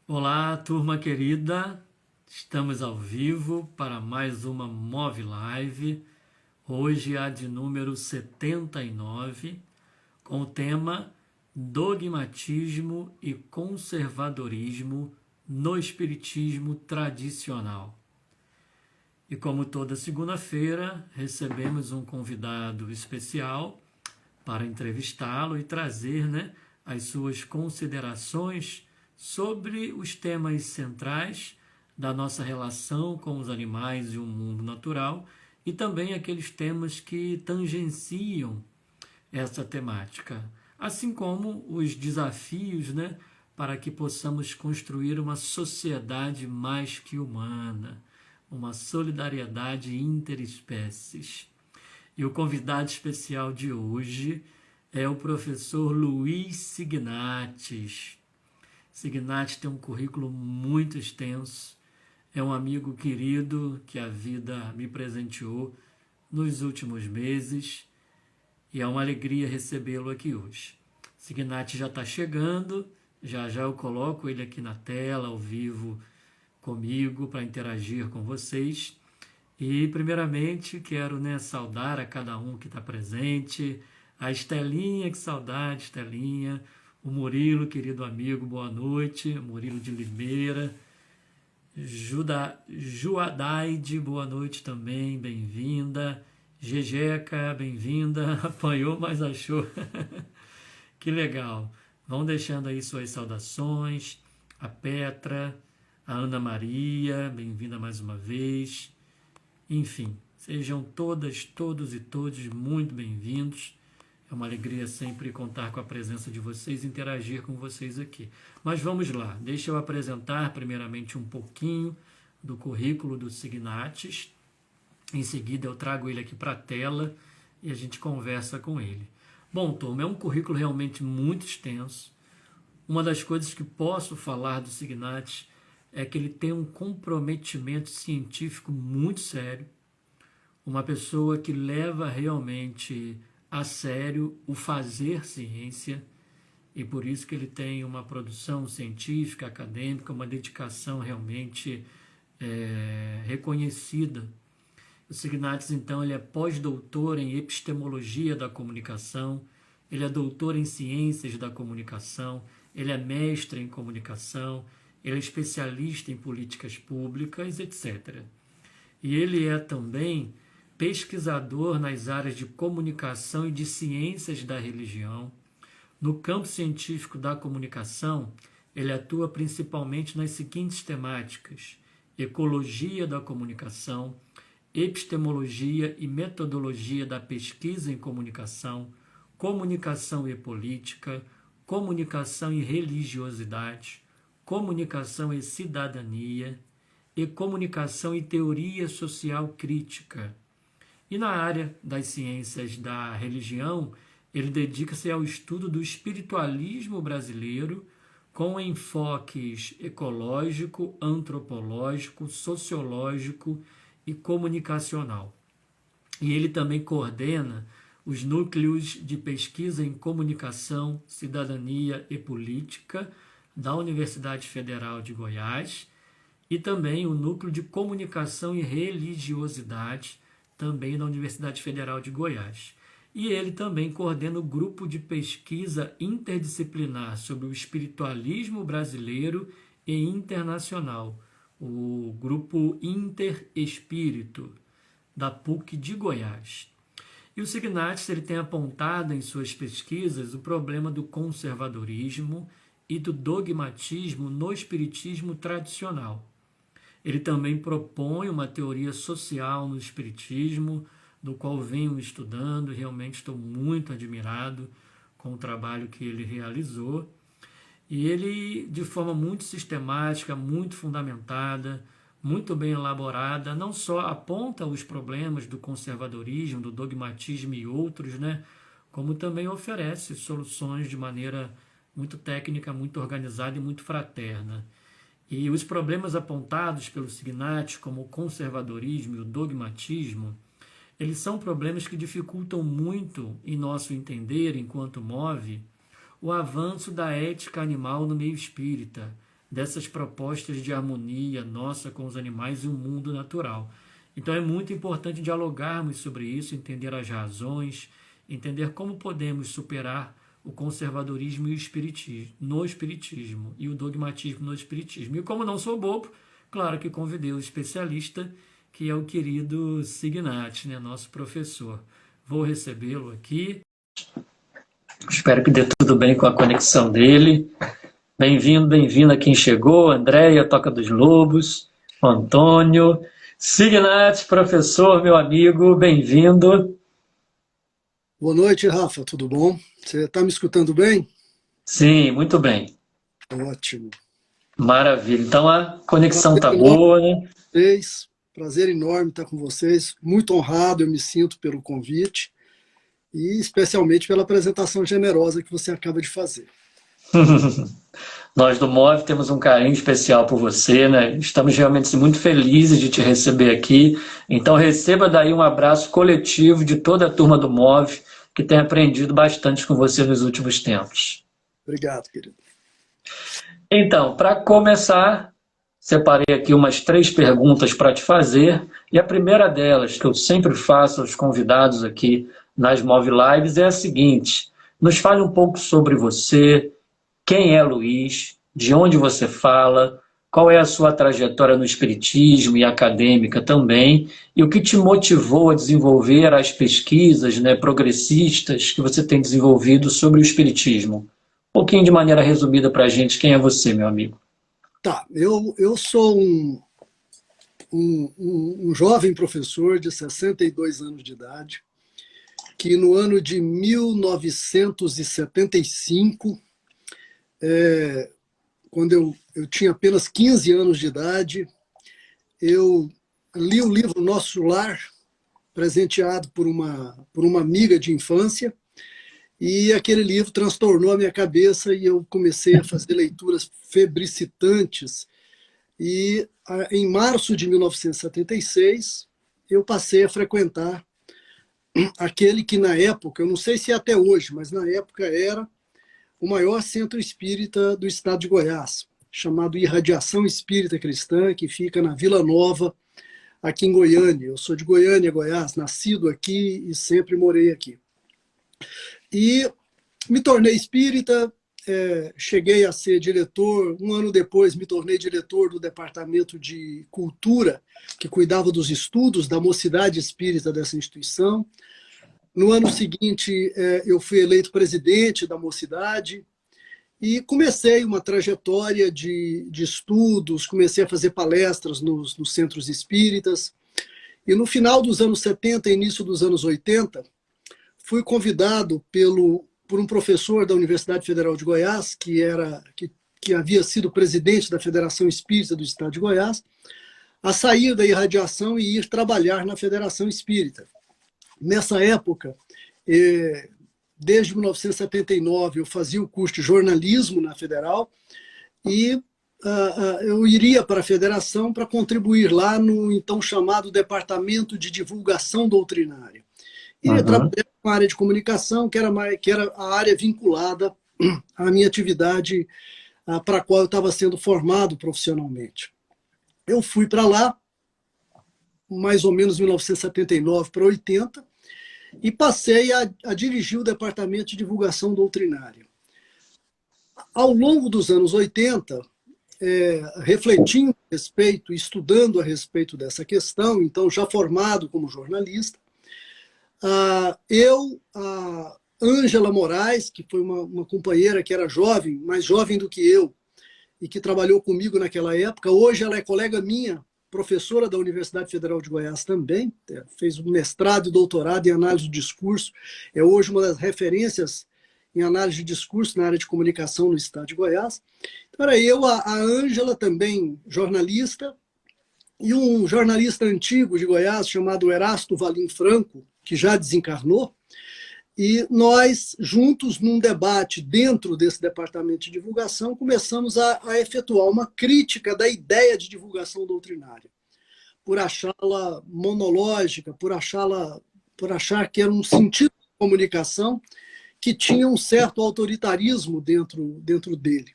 Olá, turma querida. Estamos ao vivo para mais uma Move Live. Hoje a de número 79, com o tema Dogmatismo e Conservadorismo no Espiritismo Tradicional. E como toda segunda-feira, recebemos um convidado especial para entrevistá-lo e trazer, as suas considerações sobre os temas centrais da nossa relação com os animais e o mundo natural e também aqueles temas que tangenciam essa temática, assim como os desafios, para que possamos construir uma sociedade mais que humana, uma solidariedade interespécies. E o convidado especial de hoje é o professor Luiz Signates. Signates tem um currículo muito extenso, é um amigo querido que a vida me presenteou nos últimos meses e é uma alegria recebê-lo aqui hoje. Signates já está chegando, já já eu coloco ele aqui na tela, ao vivo comigo, para interagir com vocês. E, primeiramente, quero saudar a cada um que está presente, a Estelinha, que saudade, Estelinha, o Murilo, querido amigo, boa noite, Murilo de Limeira, Juadaide, boa noite também, bem-vinda, Jejeca, bem-vinda, apanhou, mas achou, que legal. Vão deixando aí suas saudações, a Petra, a Ana Maria, bem-vinda mais uma vez. Enfim, sejam todas, todos e todos muito bem-vindos. É uma alegria sempre contar com a presença de vocês e interagir com vocês aqui. Mas vamos lá, deixa eu apresentar primeiramente um pouquinho do currículo do Signates. Em seguida eu trago ele aqui para a tela e a gente conversa com ele. Bom, turma, é um currículo realmente muito extenso. Uma das coisas que posso falar do Signates é que ele tem um comprometimento científico muito sério, uma pessoa que leva realmente a sério o fazer ciência, e por isso que ele tem uma produção científica, acadêmica, uma dedicação realmente reconhecida. O Signates, então, ele é pós-doutor em epistemologia da comunicação, ele é doutor em ciências da comunicação, ele é mestre em comunicação, ele é especialista em políticas públicas, etc. E ele é também pesquisador nas áreas de comunicação e de ciências da religião. No campo científico da comunicação, ele atua principalmente nas seguintes temáticas: ecologia da comunicação, epistemologia e metodologia da pesquisa em comunicação, comunicação e política, comunicação e religiosidade, comunicação e cidadania, e comunicação e teoria social crítica. E na área das ciências da religião, ele dedica-se ao estudo do espiritualismo brasileiro, com enfoques ecológico, antropológico, sociológico e comunicacional. E ele também coordena os núcleos de pesquisa em comunicação, cidadania e política da Universidade Federal de Goiás e também o núcleo de comunicação e religiosidade também da Universidade Federal de Goiás. E ele também coordena o grupo de pesquisa interdisciplinar sobre o espiritualismo brasileiro e internacional, o grupo Interespírito, da PUC de Goiás. E o Signates ele tem apontado em suas pesquisas o problema do conservadorismo e do dogmatismo no espiritismo tradicional. Ele também propõe uma teoria social no espiritismo, do qual venho estudando e realmente estou muito admirado com o trabalho que ele realizou. E ele, de forma muito sistemática, muito fundamentada, muito bem elaborada, não só aponta os problemas do conservadorismo, do dogmatismo e outros, como também oferece soluções de maneira muito técnica, muito organizada e muito fraterna. E os problemas apontados pelo Signates, como o conservadorismo e o dogmatismo, eles são problemas que dificultam muito, em nosso entender, enquanto MOVE, o avanço da ética animal no meio espírita, dessas propostas de harmonia nossa com os animais e o mundo natural. Então é muito importante dialogarmos sobre isso, entender as razões, entender como podemos superar o conservadorismo e o espiritismo, no espiritismo e o dogmatismo no espiritismo. E como não sou bobo, claro que convidei o especialista, que é o querido Signat, né, nosso professor. Vou recebê-lo aqui. Espero que dê tudo bem com a conexão dele. Bem-vindo, bem-vinda quem chegou, Andréia, Toca dos Lobos, Antônio, Signat, professor, meu amigo, bem-vindo. Boa noite, Rafa, tudo bom? Você está me escutando bem? Sim, muito bem. Ótimo. Maravilha. Então a conexão Prazer tá enorme boa, né? com vocês. Prazer enorme estar com vocês. Muito honrado eu me sinto pelo convite e especialmente pela apresentação generosa que você acaba de fazer. Nós do MOV temos um carinho especial por você, né? Estamos realmente muito felizes de te receber aqui. Então receba daí um abraço coletivo de toda a turma do MOV, que tem aprendido bastante com você nos últimos tempos. Obrigado, querido. Então, para começar, separei aqui umas 3 perguntas para te fazer. E a primeira delas, que eu sempre faço aos convidados aqui nas MOV Lives, é a seguinte: nos fale um pouco sobre você. Quem é Luiz? De onde você fala? Qual é a sua trajetória no espiritismo e acadêmica também? E o que te motivou a desenvolver as pesquisas, né, progressistas que você tem desenvolvido sobre o espiritismo? Um pouquinho de maneira resumida para a gente, quem é você, meu amigo? Tá, eu sou um jovem professor de 62 anos de idade, que no ano de 1975, quando eu tinha apenas 15 anos de idade, eu li o livro Nosso Lar, presenteado por uma amiga de infância, e aquele livro transtornou a minha cabeça e eu comecei a fazer leituras febricitantes. E em março de 1976, eu passei a frequentar aquele que na época, eu não sei se é até hoje, mas na época era o maior centro espírita do estado de Goiás, chamado Irradiação Espírita Cristã, que fica na Vila Nova, aqui em Goiânia. Eu sou de Goiânia, Goiás, nascido aqui e sempre morei aqui. E me tornei espírita, cheguei a ser diretor, um ano depois me tornei diretor do departamento de cultura, que cuidava dos estudos da mocidade espírita dessa instituição. No ano seguinte, eu fui eleito presidente da mocidade e comecei uma trajetória de estudos, comecei a fazer palestras nos centros espíritas. E no final dos anos 70, início dos anos 80, fui convidado por um professor da Universidade Federal de Goiás, que havia sido presidente da Federação Espírita do Estado de Goiás, a sair da irradiação e ir trabalhar na Federação Espírita. Nessa época, desde 1979, eu fazia o curso de jornalismo na Federal e eu iria para a Federação para contribuir lá no então chamado Departamento de Divulgação Doutrinária. E trabalhar com a área de comunicação, que era a área vinculada à minha atividade para a qual eu estava sendo formado profissionalmente. Eu fui para lá, mais ou menos 1979 para 80, e passei a dirigir o Departamento de Divulgação Doutrinária. Ao longo dos anos 80, refletindo a respeito, estudando a respeito dessa questão, então já formado como jornalista, a Ângela Moraes, que foi uma companheira que era jovem, mais jovem do que eu, e que trabalhou comigo naquela época. Hoje ela é colega minha, professora da Universidade Federal de Goiás também, fez um mestrado e doutorado em análise do discurso, é hoje uma das referências em análise de discurso na área de comunicação no estado de Goiás. Então era eu, a Ângela, também jornalista, e um jornalista antigo de Goiás chamado Erasto Valim Franco, que já desencarnou, e nós, juntos, num debate dentro desse departamento de divulgação, começamos a efetuar uma crítica da ideia de divulgação doutrinária, por achá-la monológica, por achar que era um sentido de comunicação que tinha um certo autoritarismo dentro dele.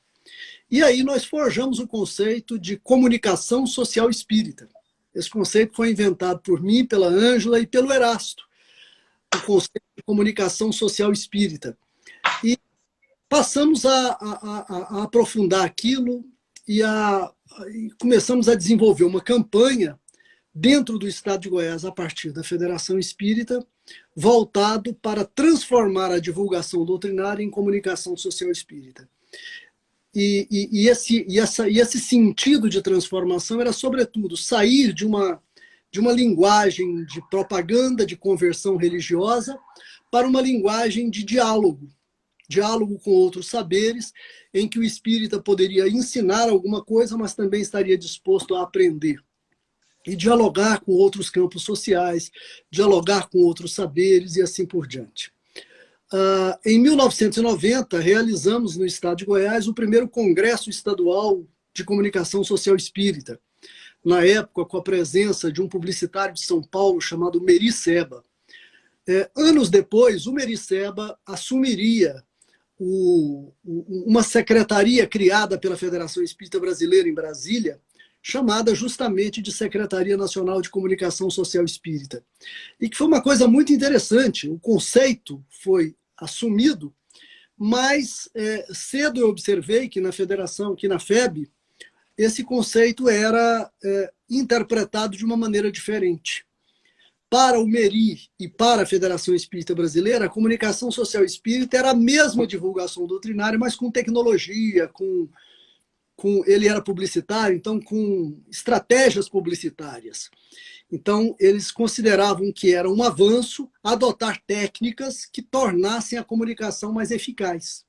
E aí nós forjamos o conceito de comunicação social espírita. Esse conceito foi inventado por mim, pela Ângela e pelo Erasto, o conceito de comunicação social espírita. E passamos a aprofundar aquilo e começamos a desenvolver uma campanha dentro do Estado de Goiás, a partir da Federação Espírita, voltado para transformar a divulgação doutrinária em comunicação social espírita. E esse sentido de transformação era, sobretudo, sair de uma linguagem de propaganda, de conversão religiosa, para uma linguagem de diálogo com outros saberes, em que o espírita poderia ensinar alguma coisa, mas também estaria disposto a aprender. E dialogar com outros campos sociais, dialogar com outros saberes e assim por diante. Em 1990, realizamos no Estado de Goiás o primeiro Congresso Estadual de Comunicação Social Espírita, na época com a presença de um publicitário de São Paulo chamado Meri Seba. Anos depois, o Meri Seba assumiria uma secretaria criada pela Federação Espírita Brasileira em Brasília, chamada justamente de Secretaria Nacional de Comunicação Social Espírita. E que foi uma coisa muito interessante. O conceito foi assumido, mas cedo eu observei que na Federação, que na FEB, esse conceito era interpretado de uma maneira diferente. Para o MERI e para a Federação Espírita Brasileira, a comunicação social espírita era a mesma divulgação doutrinária, mas com tecnologia, ele era publicitário, então com estratégias publicitárias. Então, eles consideravam que era um avanço adotar técnicas que tornassem a comunicação mais eficaz.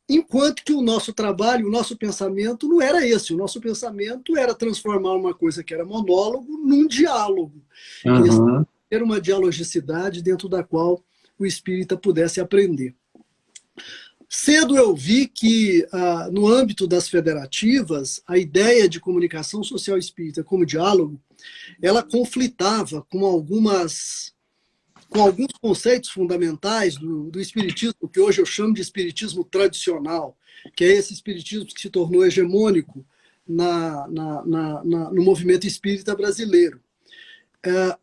Enquanto que o nosso trabalho, o nosso pensamento não era esse. O nosso pensamento era transformar uma coisa que era monólogo num diálogo. Uhum. Ter uma dialogicidade dentro da qual o espírita pudesse aprender. Cedo eu vi que, no âmbito das federativas, a ideia de comunicação social espírita como diálogo, ela conflitava com alguns conceitos fundamentais do espiritismo, que hoje eu chamo de espiritismo tradicional, que é esse espiritismo que se tornou hegemônico no movimento espírita brasileiro.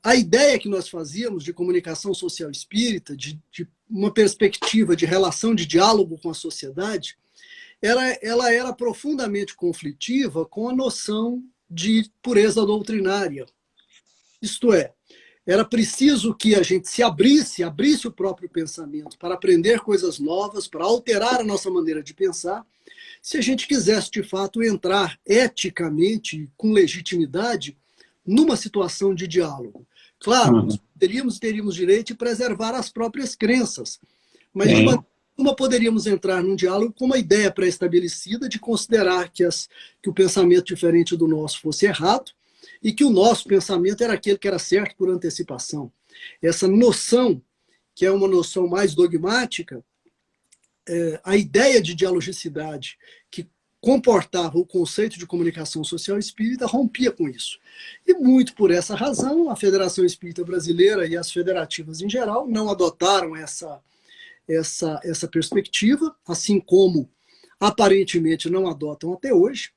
A ideia que nós fazíamos de comunicação social espírita, de uma perspectiva de relação de diálogo com a sociedade, ela era profundamente conflitiva com a noção de pureza doutrinária. Isto é, era preciso que a gente se abrisse o próprio pensamento para aprender coisas novas, para alterar a nossa maneira de pensar, se a gente quisesse, de fato, entrar eticamente, com legitimidade, numa situação de diálogo. Claro, nós teríamos direito de preservar as próprias crenças, mas de maneira nenhuma poderíamos entrar num diálogo com uma ideia pré-estabelecida de considerar que o pensamento diferente do nosso fosse errado e que o nosso pensamento era aquele que era certo por antecipação. Essa noção, que é uma noção mais dogmática, a ideia de dialogicidade que comportava o conceito de comunicação social espírita rompia com isso. E muito por essa razão, a Federação Espírita Brasileira e as federativas em geral não adotaram essa perspectiva, assim como aparentemente não adotam até hoje,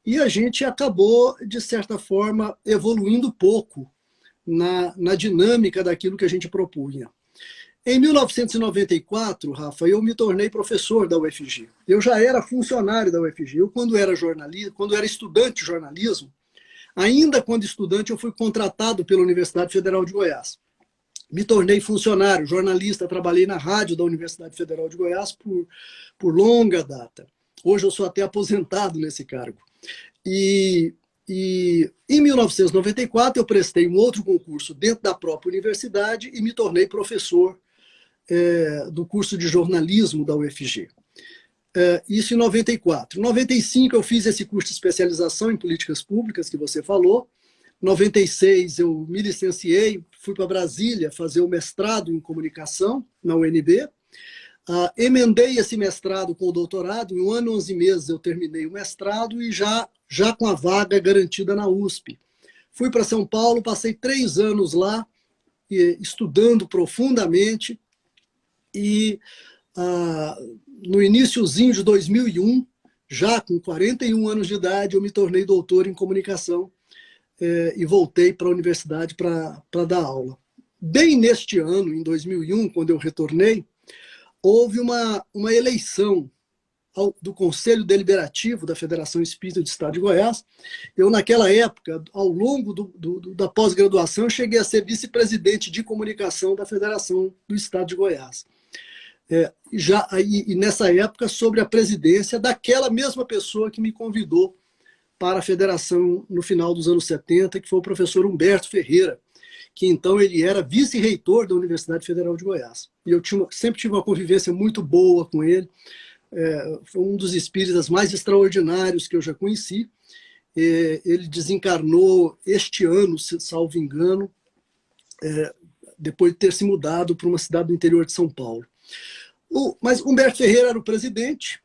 e a gente acabou, de certa forma, evoluindo pouco na dinâmica daquilo que a gente propunha. Em 1994, Rafa, eu me tornei professor da UFG. Eu já era funcionário da UFG. Eu, quando era estudante de jornalismo, ainda quando estudante, eu fui contratado pela Universidade Federal de Goiás. Me tornei funcionário, jornalista, trabalhei na rádio da Universidade Federal de Goiás por longa data. Hoje eu sou até aposentado nesse cargo. E em 1994 eu prestei um outro concurso dentro da própria universidade e me tornei professor do curso de jornalismo da UFG. Isso em 94. Em 95 eu fiz esse curso de especialização em políticas públicas que você falou. Em 96 eu me licenciei, fui para Brasília fazer o mestrado em comunicação na UNB. Emendei esse mestrado com o doutorado. Em 1 ano e 11 meses eu terminei o mestrado e já com a vaga garantida na USP. Fui para São Paulo, passei 3 anos lá, estudando profundamente. E no iniciozinho de 2001, já com 41 anos de idade, eu me tornei doutor em comunicação e voltei para a universidade para dar aula. Bem neste ano, em 2001, quando eu retornei, houve uma eleição do Conselho Deliberativo da Federação Espírita do Estado de Goiás. Eu, naquela época, ao longo da pós-graduação, cheguei a ser vice-presidente de comunicação da Federação do Estado de Goiás. E nessa época, sobre a presidência daquela mesma pessoa que me convidou para a federação no final dos anos 70, que foi o professor Humberto Ferreira, que então ele era vice-reitor da Universidade Federal de Goiás. E eu sempre tive uma convivência muito boa com ele. Foi um dos espíritas mais extraordinários que eu já conheci. Ele desencarnou este ano, salvo engano, depois de ter se mudado para uma cidade do interior de São Paulo. Mas Humberto Ferreira era o presidente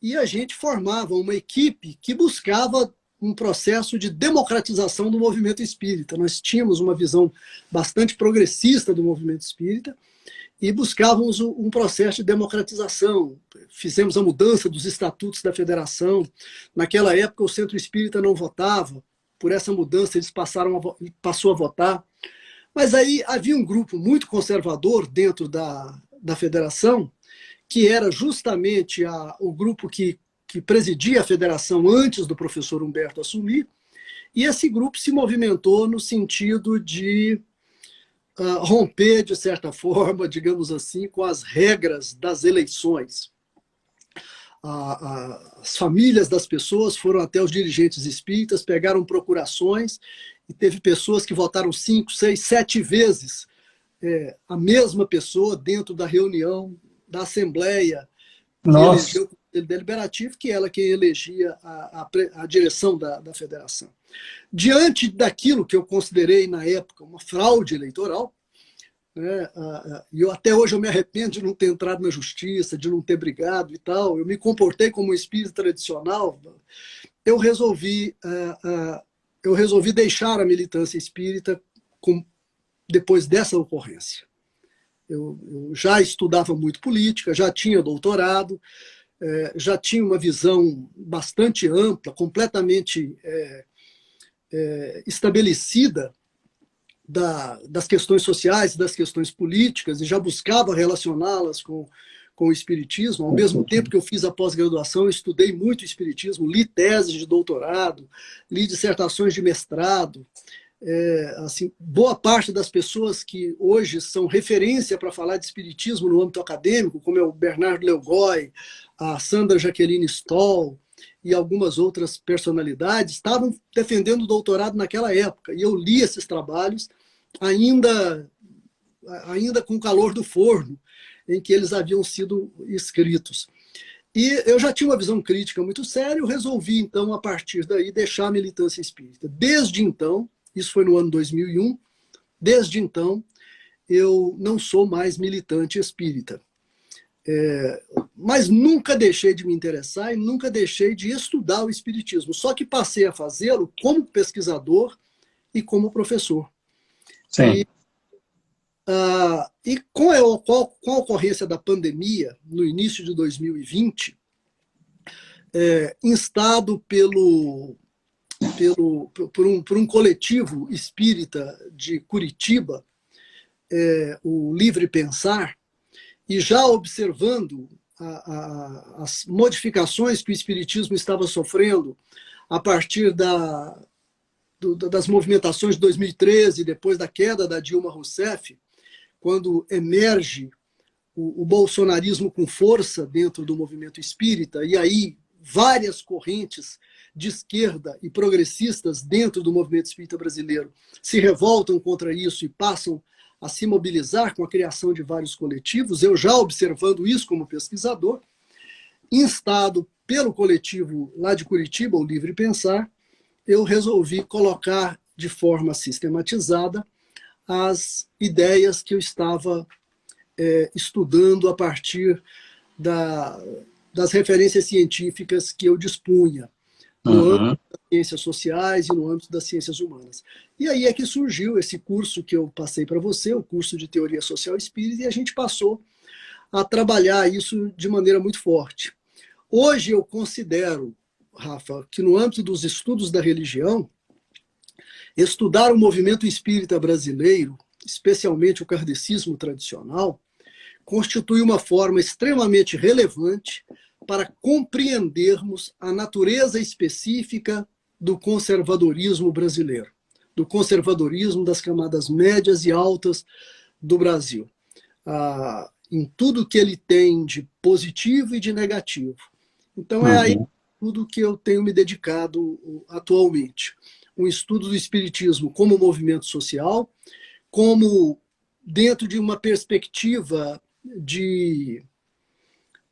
e a gente formava uma equipe que buscava um processo de democratização do movimento espírita. Nós tínhamos uma visão bastante progressista do movimento espírita e buscávamos um processo de democratização. Fizemos a mudança dos estatutos da federação. Naquela época, o Centro Espírita não votava. Por essa mudança, eles passou a votar. Mas aí havia um grupo muito conservador dentro da federação, que era justamente o grupo que presidia a federação antes do professor Humberto assumir, e esse grupo se movimentou no sentido de romper, de certa forma, digamos assim, com as regras das eleições. As famílias das pessoas foram até os dirigentes espíritas, pegaram procurações, e teve pessoas que votaram 5, 6, 7 vezes a mesma pessoa dentro da reunião da Assembleia que elegeu o Conselho Deliberativo, que ela quem elegia a direção da federação. Diante daquilo que eu considerei, na época, uma fraude eleitoral, né, e até hoje eu me arrependo de não ter entrado na justiça, de não ter brigado e tal, eu me comportei como um espírito tradicional, eu resolvi deixar a militância espírita depois dessa ocorrência. Eu já estudava muito política, já tinha doutorado, já tinha uma visão bastante ampla, completamente estabelecida das questões sociais e das questões políticas, e já buscava relacioná-las com o espiritismo. Ao mesmo tempo que eu fiz a pós-graduação, eu estudei muito o espiritismo, li teses de doutorado, li dissertações de mestrado. Assim, boa parte das pessoas que hoje são referência para falar de espiritismo no âmbito acadêmico, como é o Bernardo Leogói, a Sandra Jaqueline Stoll e algumas outras personalidades, estavam defendendo o doutorado naquela época. E eu li esses trabalhos ainda com o calor do forno em que eles haviam sido escritos. E eu já tinha uma visão crítica muito séria, eu resolvi, então, a partir daí, deixar a militância espírita. Desde então, isso foi no ano 2001, desde então, eu não sou mais militante espírita. Mas nunca deixei de me interessar e nunca deixei de estudar o espiritismo, só que passei a fazê-lo como pesquisador e como professor. Sim. E com a ocorrência da pandemia, no início de 2020, instado por um coletivo espírita de Curitiba, o Livre Pensar, e já observando as modificações que o espiritismo estava sofrendo a partir das movimentações de 2013, depois da queda da Dilma Rousseff, quando emerge o bolsonarismo com força dentro do movimento espírita, e aí várias correntes de esquerda e progressistas dentro do movimento espírita brasileiro se revoltam contra isso e passam a se mobilizar com a criação de vários coletivos. Eu já observando isso como pesquisador, instado pelo coletivo lá de Curitiba, o Livre Pensar, eu resolvi colocar de forma sistematizada as ideias que eu estava estudando a partir das referências científicas que eu dispunha no âmbito das ciências sociais e no âmbito das ciências humanas. E aí é que surgiu esse curso que eu passei para você, o curso de Teoria Social Espírita, e a gente passou a trabalhar isso de maneira muito forte. Hoje eu considero, Rafa, que no âmbito dos estudos da religião, estudar o movimento espírita brasileiro, especialmente o kardecismo tradicional, constitui uma forma extremamente relevante para compreendermos a natureza específica do conservadorismo brasileiro, do conservadorismo das camadas médias e altas do Brasil, em tudo que ele tem de positivo e de negativo. Então é aí tudo que eu tenho me dedicado atualmente. Um estudo do espiritismo como movimento social, como dentro de uma perspectiva de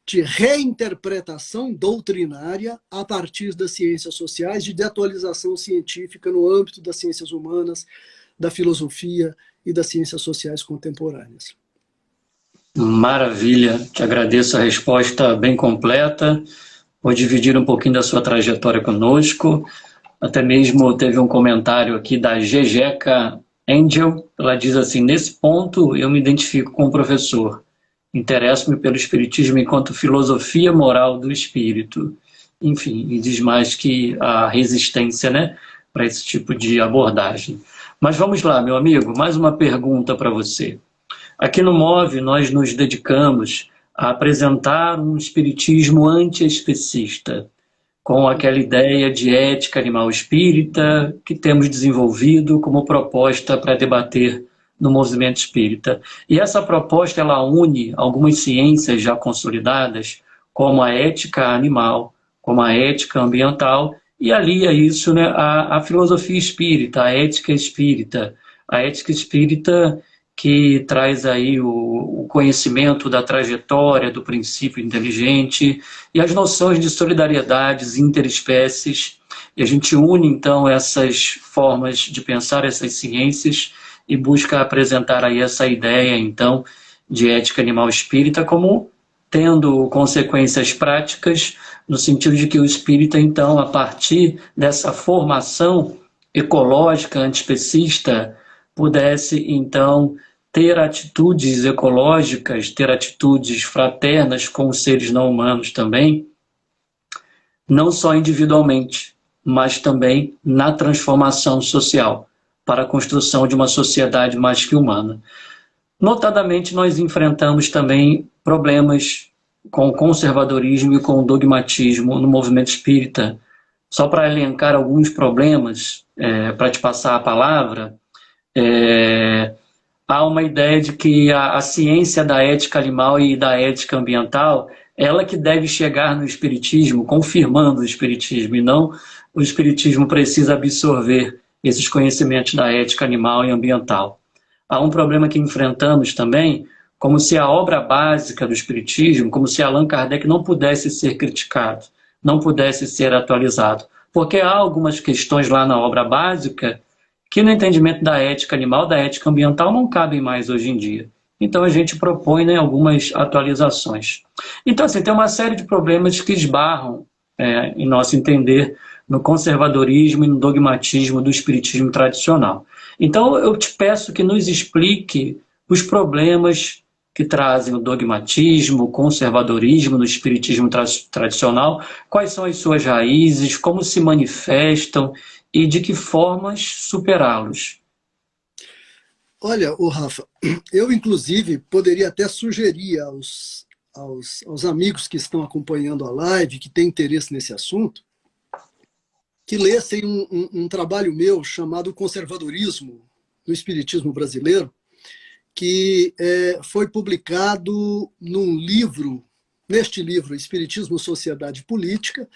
reinterpretação doutrinária a partir das ciências sociais, de atualização científica no âmbito das ciências humanas, da filosofia e das ciências sociais contemporâneas. Maravilha, te agradeço a resposta bem completa. Vou dividir um pouquinho da sua trajetória conosco. Até mesmo teve um comentário aqui da Gejeca Angel. Ela diz assim: nesse ponto eu me identifico com o professor. Interesso-me pelo espiritismo enquanto filosofia moral do espírito. Enfim, e diz mais que a resistência, né, para esse tipo de abordagem. Mas vamos lá, meu amigo, mais uma pergunta para você. Aqui no MOVE nós nos dedicamos a apresentar um espiritismo anti-especista, com aquela ideia de ética animal espírita que temos desenvolvido como proposta para debater no movimento espírita. E essa proposta ela une algumas ciências já consolidadas, como a ética animal, como a ética ambiental, e alia isso, né, à filosofia espírita, a ética espírita que traz aí o conhecimento da trajetória, do princípio inteligente e as noções de solidariedades interespécies. E a gente une, então, essas formas de pensar, essas ciências, e busca apresentar aí essa ideia, então, de ética animal espírita como tendo consequências práticas, no sentido de que o espírita, então, a partir dessa formação ecológica antiespecista, pudesse, então, ter atitudes ecológicas, ter atitudes fraternas com os seres não humanos também, não só individualmente, mas também na transformação social, para a construção de uma sociedade mais que humana. Notadamente, nós enfrentamos também problemas com o conservadorismo e com o dogmatismo no movimento espírita. Só para elencar alguns problemas, para te passar a palavra, há uma ideia de que a ciência da ética animal e da ética ambiental, ela que deve chegar no espiritismo, confirmando o espiritismo, e não o espiritismo precisa absorver esses conhecimentos da ética animal e ambiental. Há um problema que enfrentamos também, como se a obra básica do espiritismo, como se Allan Kardec não pudesse ser criticado, não pudesse ser atualizado, porque há algumas questões lá na obra básica que no entendimento da ética animal, da ética ambiental, não cabem mais hoje em dia. Então a gente propõe, né, algumas atualizações. Então, assim, tem uma série de problemas que esbarram, em nosso entender, no conservadorismo e no dogmatismo do espiritismo tradicional. Então eu te peço que nos explique os problemas que trazem o dogmatismo, o conservadorismo no espiritismo tradicional, quais são as suas raízes, como se manifestam e de que formas superá-los. Olha, Rafa, eu inclusive poderia até sugerir aos amigos que estão acompanhando a live, que têm interesse nesse assunto, que lessem um trabalho meu chamado Conservadorismo no Espiritismo Brasileiro, que foi publicado neste livro, Espiritismo, Sociedade e Política,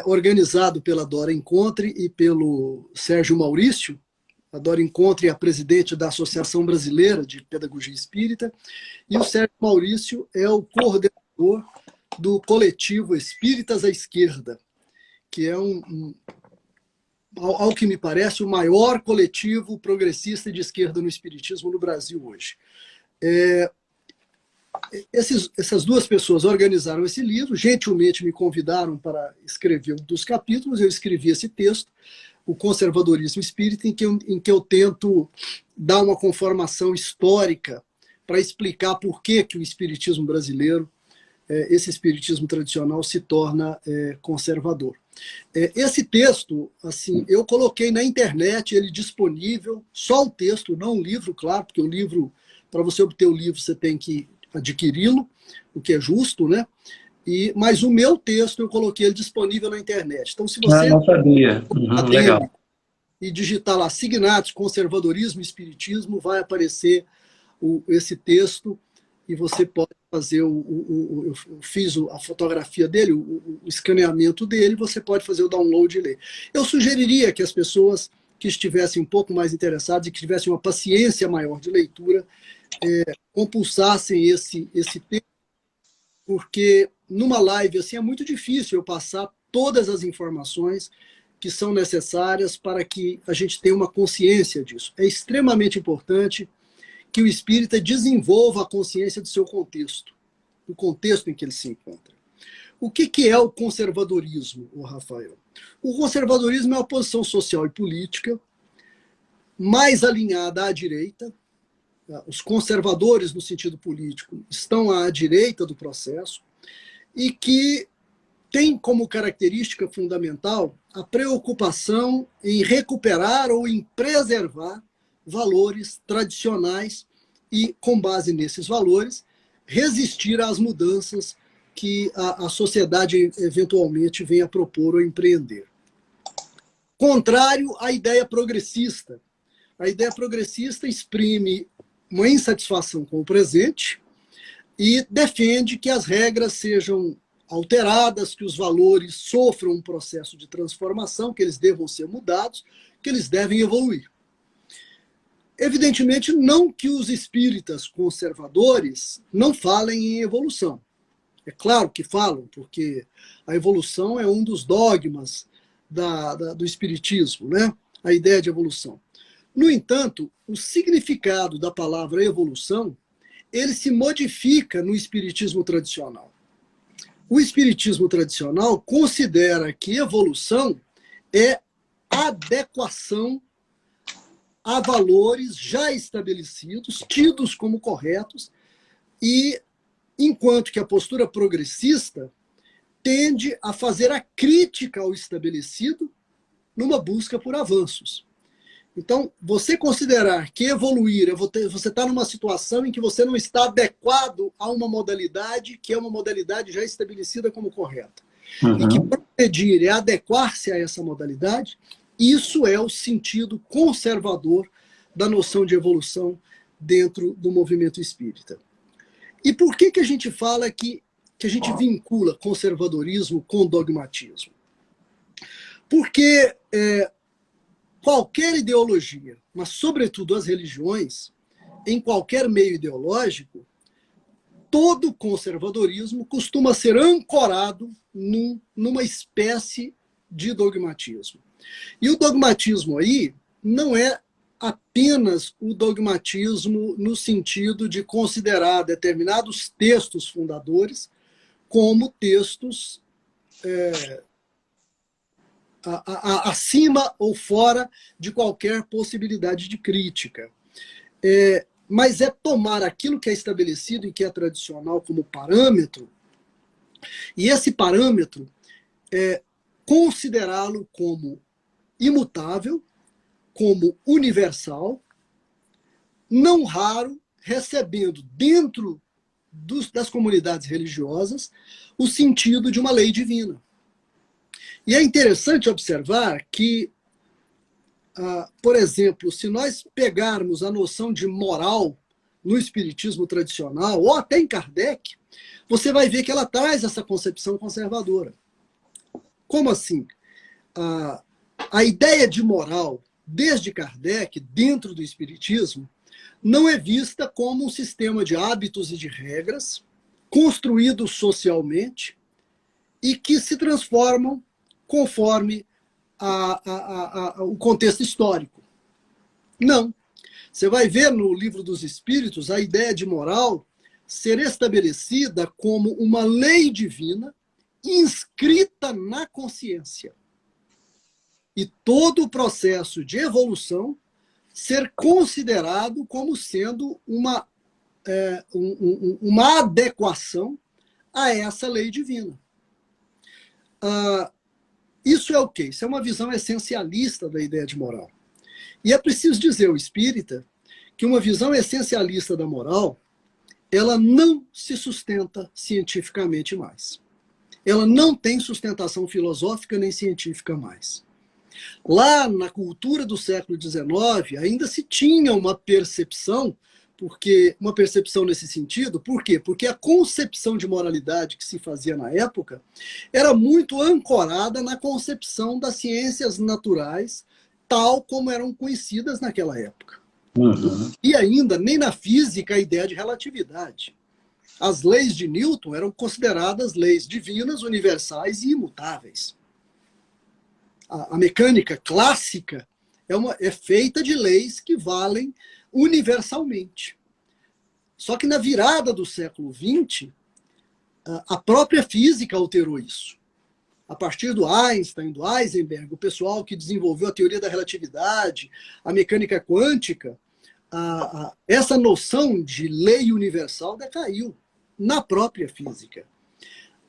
organizado pela Dora Encontre e pelo Sérgio Maurício. A Dora Encontre é a presidente da Associação Brasileira de Pedagogia Espírita, e o Sérgio Maurício é o coordenador do coletivo Espíritas à Esquerda, que é, ao que me parece, o maior coletivo progressista de esquerda no espiritismo no Brasil hoje. Essas duas pessoas organizaram esse livro, gentilmente me convidaram para escrever um dos capítulos, eu escrevi esse texto, O Conservadorismo Espírita, em que eu tento dar uma conformação histórica para explicar por que o espiritismo brasileiro esse espiritismo tradicional se torna conservador. Esse texto, assim, eu coloquei na internet, ele disponível, só o texto, não o livro, claro, porque o livro, para você obter o livro, você tem que adquiri-lo, o que é justo, né? Mas o meu texto, eu coloquei ele disponível na internet. Então, se você não sabia. Legal. e digitar lá Signatos, Conservadorismo e Espiritismo, vai aparecer esse texto e você pode fazer eu fiz a fotografia dele, o escaneamento dele, você pode fazer o download e ler. Eu sugeriria que as pessoas que estivessem um pouco mais interessadas e que tivessem uma paciência maior de leitura, compulsassem esse texto, porque numa live assim é muito difícil eu passar todas as informações que são necessárias para que a gente tenha uma consciência disso. É extremamente importante que o espírita desenvolva a consciência do seu contexto, do contexto em que ele se encontra. O que é o conservadorismo, Rafael? O conservadorismo é uma posição social e política mais alinhada à direita. Os conservadores, no sentido político, estão à direita do processo e que tem como característica fundamental a preocupação em recuperar ou em preservar valores tradicionais e, com base nesses valores, resistir às mudanças que a sociedade eventualmente venha a propor ou empreender. Contrário à ideia progressista. A ideia progressista exprime uma insatisfação com o presente e defende que as regras sejam alteradas, que os valores sofram um processo de transformação, que eles devam ser mudados, que eles devem evoluir. Evidentemente, não que os espíritas conservadores não falem em evolução. É claro que falam, porque a evolução é um dos dogmas do espiritismo, né? A ideia de evolução. No entanto, o significado da palavra evolução, ele se modifica no espiritismo tradicional. O espiritismo tradicional considera que evolução é adequação a valores já estabelecidos, tidos como corretos, e enquanto que a postura progressista tende a fazer a crítica ao estabelecido numa busca por avanços. Então, você considerar que evoluir, você está numa situação em que você não está adequado a uma modalidade que é uma modalidade já estabelecida como correta. E que progredir é adequar-se a essa modalidade, isso é o sentido conservador da noção de evolução dentro do movimento espírita. E por que a gente fala que a gente vincula conservadorismo com dogmatismo? Porque qualquer ideologia, mas sobretudo as religiões, em qualquer meio ideológico, todo conservadorismo costuma ser ancorado numa espécie de dogmatismo. E o dogmatismo aí não é apenas o dogmatismo no sentido de considerar determinados textos fundadores como textos acima ou fora de qualquer possibilidade de crítica. Mas é tomar aquilo que é estabelecido e que é tradicional como parâmetro, e esse parâmetro considerá-lo como imutável, como universal, não raro, recebendo dentro das comunidades religiosas o sentido de uma lei divina. E é interessante observar que, por exemplo, se nós pegarmos a noção de moral no espiritismo tradicional, ou até em Kardec, você vai ver que ela traz essa concepção conservadora. Como assim? A ideia de moral, desde Kardec, dentro do espiritismo, não é vista como um sistema de hábitos e de regras construídos socialmente e que se transformam conforme o contexto histórico. Não. Você vai ver no Livro dos Espíritos a ideia de moral ser estabelecida como uma lei divina inscrita na consciência. E todo o processo de evolução ser considerado como sendo uma adequação a essa lei divina. Isso é o quê? Isso é uma visão essencialista da ideia de moral. E é preciso dizer ao espírita que uma visão essencialista da moral, ela não se sustenta cientificamente mais. Ela não tem sustentação filosófica nem científica mais. Lá na cultura do século XIX, ainda se tinha uma percepção, uma percepção nesse sentido, por quê? Porque a concepção de moralidade que se fazia na época era muito ancorada na concepção das ciências naturais, tal como eram conhecidas naquela época. Uhum. E ainda nem na física a ideia de relatividade. As leis de Newton eram consideradas leis divinas, universais e imutáveis. A mecânica clássica é feita de leis que valem universalmente. Só que na virada do século XX, a própria física alterou isso. A partir do Einstein, do Heisenberg, o pessoal que desenvolveu a teoria da relatividade, a mecânica quântica, essa noção de lei universal decaiu na própria física.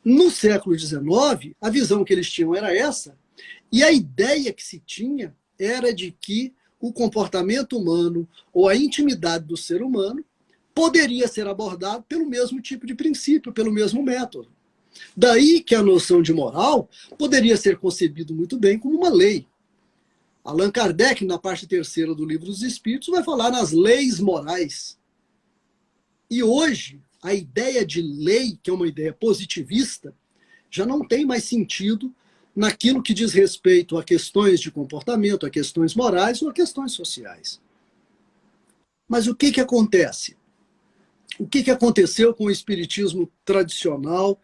No século XIX, a visão que eles tinham era essa, e a ideia que se tinha era de que o comportamento humano ou a intimidade do ser humano poderia ser abordado pelo mesmo tipo de princípio, pelo mesmo método. Daí que a noção de moral poderia ser concebida muito bem como uma lei. Allan Kardec, na parte terceira do Livro dos Espíritos, vai falar nas leis morais. E hoje, a ideia de lei, que é uma ideia positivista, já não tem mais sentido naquilo que diz respeito a questões de comportamento, a questões morais ou a questões sociais. Mas o que acontece? O que aconteceu com o espiritismo tradicional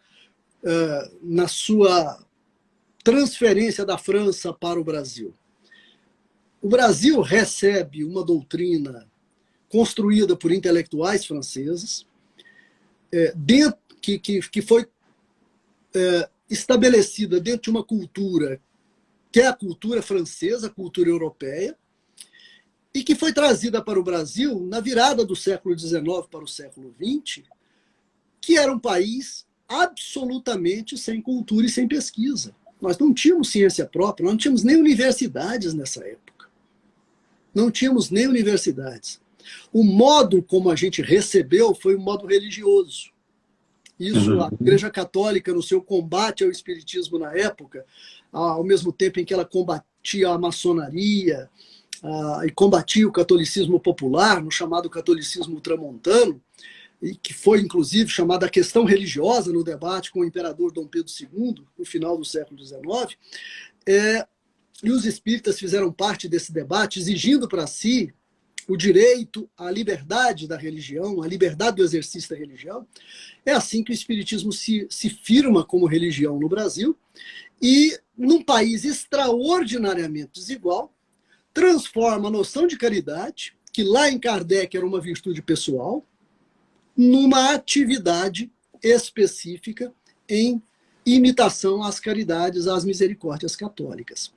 na sua transferência da França para o Brasil? O Brasil recebe uma doutrina construída por intelectuais franceses, que foi estabelecida dentro de uma cultura que é a cultura francesa, a cultura europeia, e que foi trazida para o Brasil na virada do século XIX para o século XX, que era um país absolutamente sem cultura e sem pesquisa. Nós não tínhamos ciência própria, nós não tínhamos nem universidades nessa época. Não tínhamos nem universidades. O modo como a gente recebeu foi um modo religioso. Isso, a Igreja Católica, no seu combate ao espiritismo na época, ao mesmo tempo em que ela combatia a maçonaria e combatia o catolicismo popular, no chamado catolicismo ultramontano, e que foi, inclusive, chamada a questão religiosa no debate com o imperador Dom Pedro II, no final do século XIX, e os espíritas fizeram parte desse debate, exigindo para si o direito à liberdade da religião, à liberdade do exercício da religião. É assim que o espiritismo se firma como religião no Brasil e, num país extraordinariamente desigual, transforma a noção de caridade, que lá em Kardec era uma virtude pessoal, numa atividade específica em imitação às caridades, às misericórdias católicas.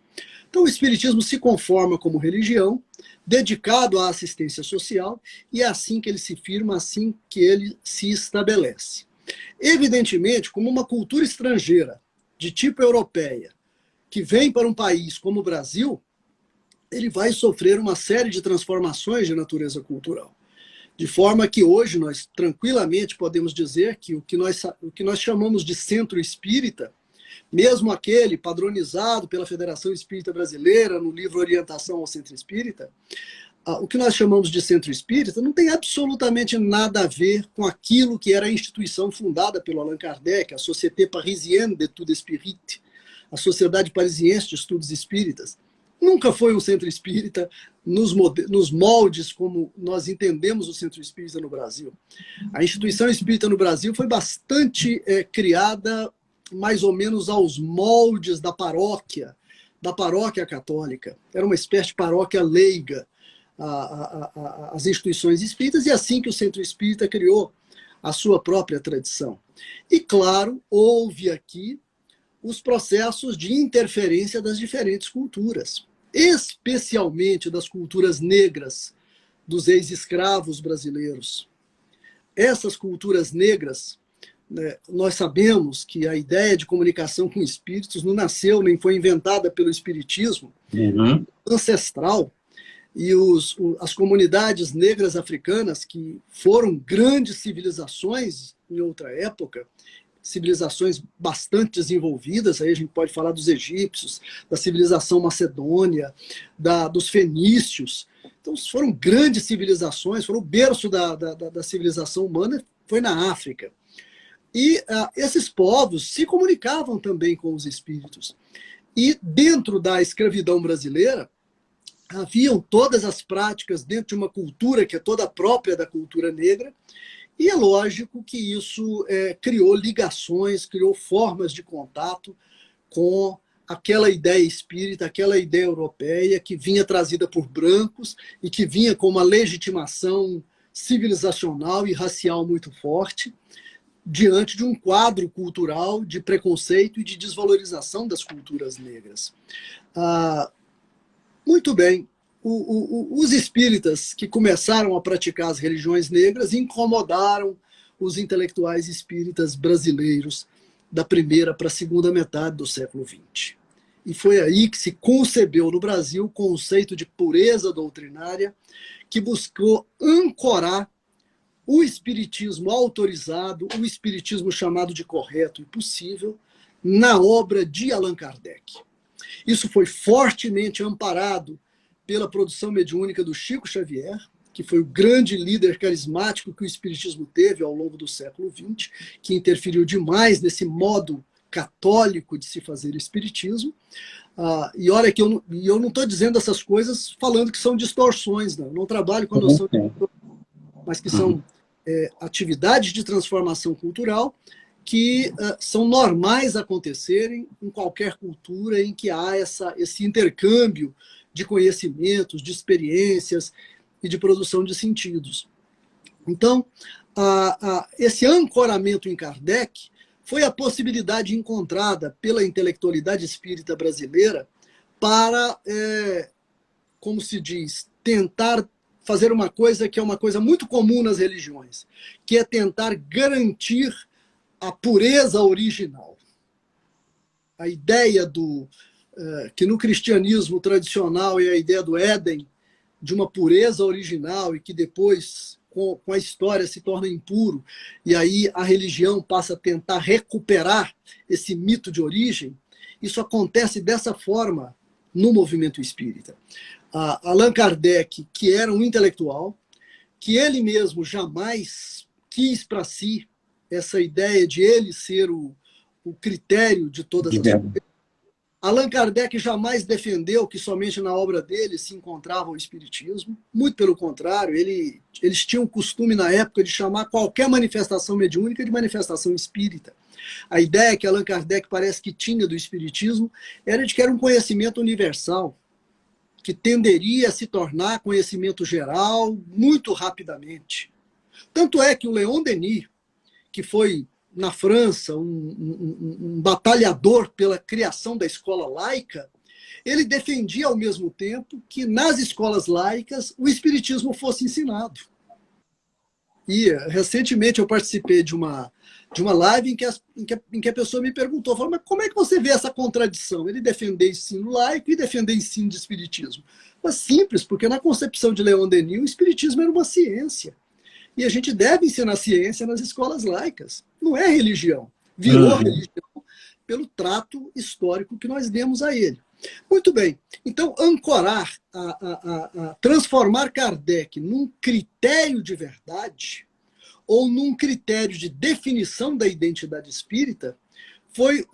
Então, o espiritismo se conforma como religião, dedicado à assistência social, e é assim que ele se firma, assim que ele se estabelece. Evidentemente, como uma cultura estrangeira, de tipo europeia, que vem para um país como o Brasil, ele vai sofrer uma série de transformações de natureza cultural. De forma que hoje nós tranquilamente podemos dizer que o que nós chamamos de centro espírita, mesmo aquele padronizado pela Federação Espírita Brasileira, no livro Orientação ao Centro Espírita, o que nós chamamos de centro espírita não tem absolutamente nada a ver com aquilo que era a instituição fundada pelo Allan Kardec, a Société Parisienne d'Études Spirites, a Sociedade Parisiense de Estudos Espíritas. Nunca foi um centro espírita nos moldes como nós entendemos o centro espírita no Brasil. A instituição espírita no Brasil foi bastante criada mais ou menos aos moldes da paróquia católica. Era uma espécie de paróquia leiga às instituições espíritas, e assim que o centro espírita criou a sua própria tradição. E, claro, houve aqui os processos de interferência das diferentes culturas, especialmente das culturas negras dos ex-escravos brasileiros. Essas culturas negras né, nós sabemos que a ideia de comunicação com espíritos não nasceu nem foi inventada pelo espiritismo, ancestral, e as comunidades negras africanas, que foram grandes civilizações em outra época, civilizações bastante desenvolvidas, aí a gente pode falar dos egípcios, da civilização macedônia, dos fenícios. Então, foram grandes civilizações, foram o berço da civilização humana, foi na África. E esses povos se comunicavam também com os espíritos. E dentro da escravidão brasileira, haviam todas as práticas dentro de uma cultura que é toda própria da cultura negra, e é lógico que isso criou ligações, criou formas de contato com aquela ideia espírita, aquela ideia europeia que vinha trazida por brancos e que vinha com uma legitimação civilizacional e racial muito forte, diante de um quadro cultural de preconceito e de desvalorização das culturas negras. Muito bem, os espíritas que começaram a praticar as religiões negras incomodaram os intelectuais espíritas brasileiros da primeira para a segunda metade do século XX. E foi aí que se concebeu no Brasil o conceito de pureza doutrinária, que buscou ancorar o espiritismo autorizado, o espiritismo chamado de correto e possível, na obra de Allan Kardec. Isso foi fortemente amparado pela produção mediúnica do Chico Xavier, que foi o grande líder carismático que o espiritismo teve ao longo do século XX, que interferiu demais nesse modo católico de se fazer espiritismo. E olha que eu não estou dizendo essas coisas falando que são distorções, não. Eu não trabalho com a noção de distorções, mas que são atividades de transformação cultural que são normais acontecerem em qualquer cultura em que há esse intercâmbio de conhecimentos, de experiências e de produção de sentidos. Então, esse ancoramento em Kardec foi a possibilidade encontrada pela intelectualidade espírita brasileira para, como se diz, tentar fazer uma coisa que é uma coisa muito comum nas religiões, que é tentar garantir a pureza original. A ideia que no cristianismo tradicional é a ideia do Éden, de uma pureza original e que depois, com a história, se torna impuro, e aí a religião passa a tentar recuperar esse mito de origem. Isso acontece dessa forma no movimento espírita. Allan Kardec, que era um intelectual, que ele mesmo jamais quis para si essa ideia de ele ser o critério de todas as coisas. Allan Kardec jamais defendeu que somente na obra dele se encontrava o espiritismo. Muito pelo contrário, eles tinham o costume na época de chamar qualquer manifestação mediúnica de manifestação espírita. A ideia que Allan Kardec parece que tinha do espiritismo era de que era um conhecimento universal, que tenderia a se tornar conhecimento geral muito rapidamente. Tanto é que o Leon Denis, que foi, na França, um batalhador pela criação da escola laica, ele defendia, ao mesmo tempo, que nas escolas laicas o espiritismo fosse ensinado. E, recentemente, eu participei de uma live em que a pessoa me perguntou, falou, mas como é que você vê essa contradição? Ele defender ensino laico e defender ensino de espiritismo. Mas simples, porque na concepção de Leon Denis, o espiritismo era uma ciência. E a gente deve ensinar ciência nas escolas laicas. Não é religião. Virou religião pelo trato histórico que nós demos a ele. Muito bem. Então, ancorar, transformar Kardec num critério de verdade ou num critério de definição da identidade espírita foi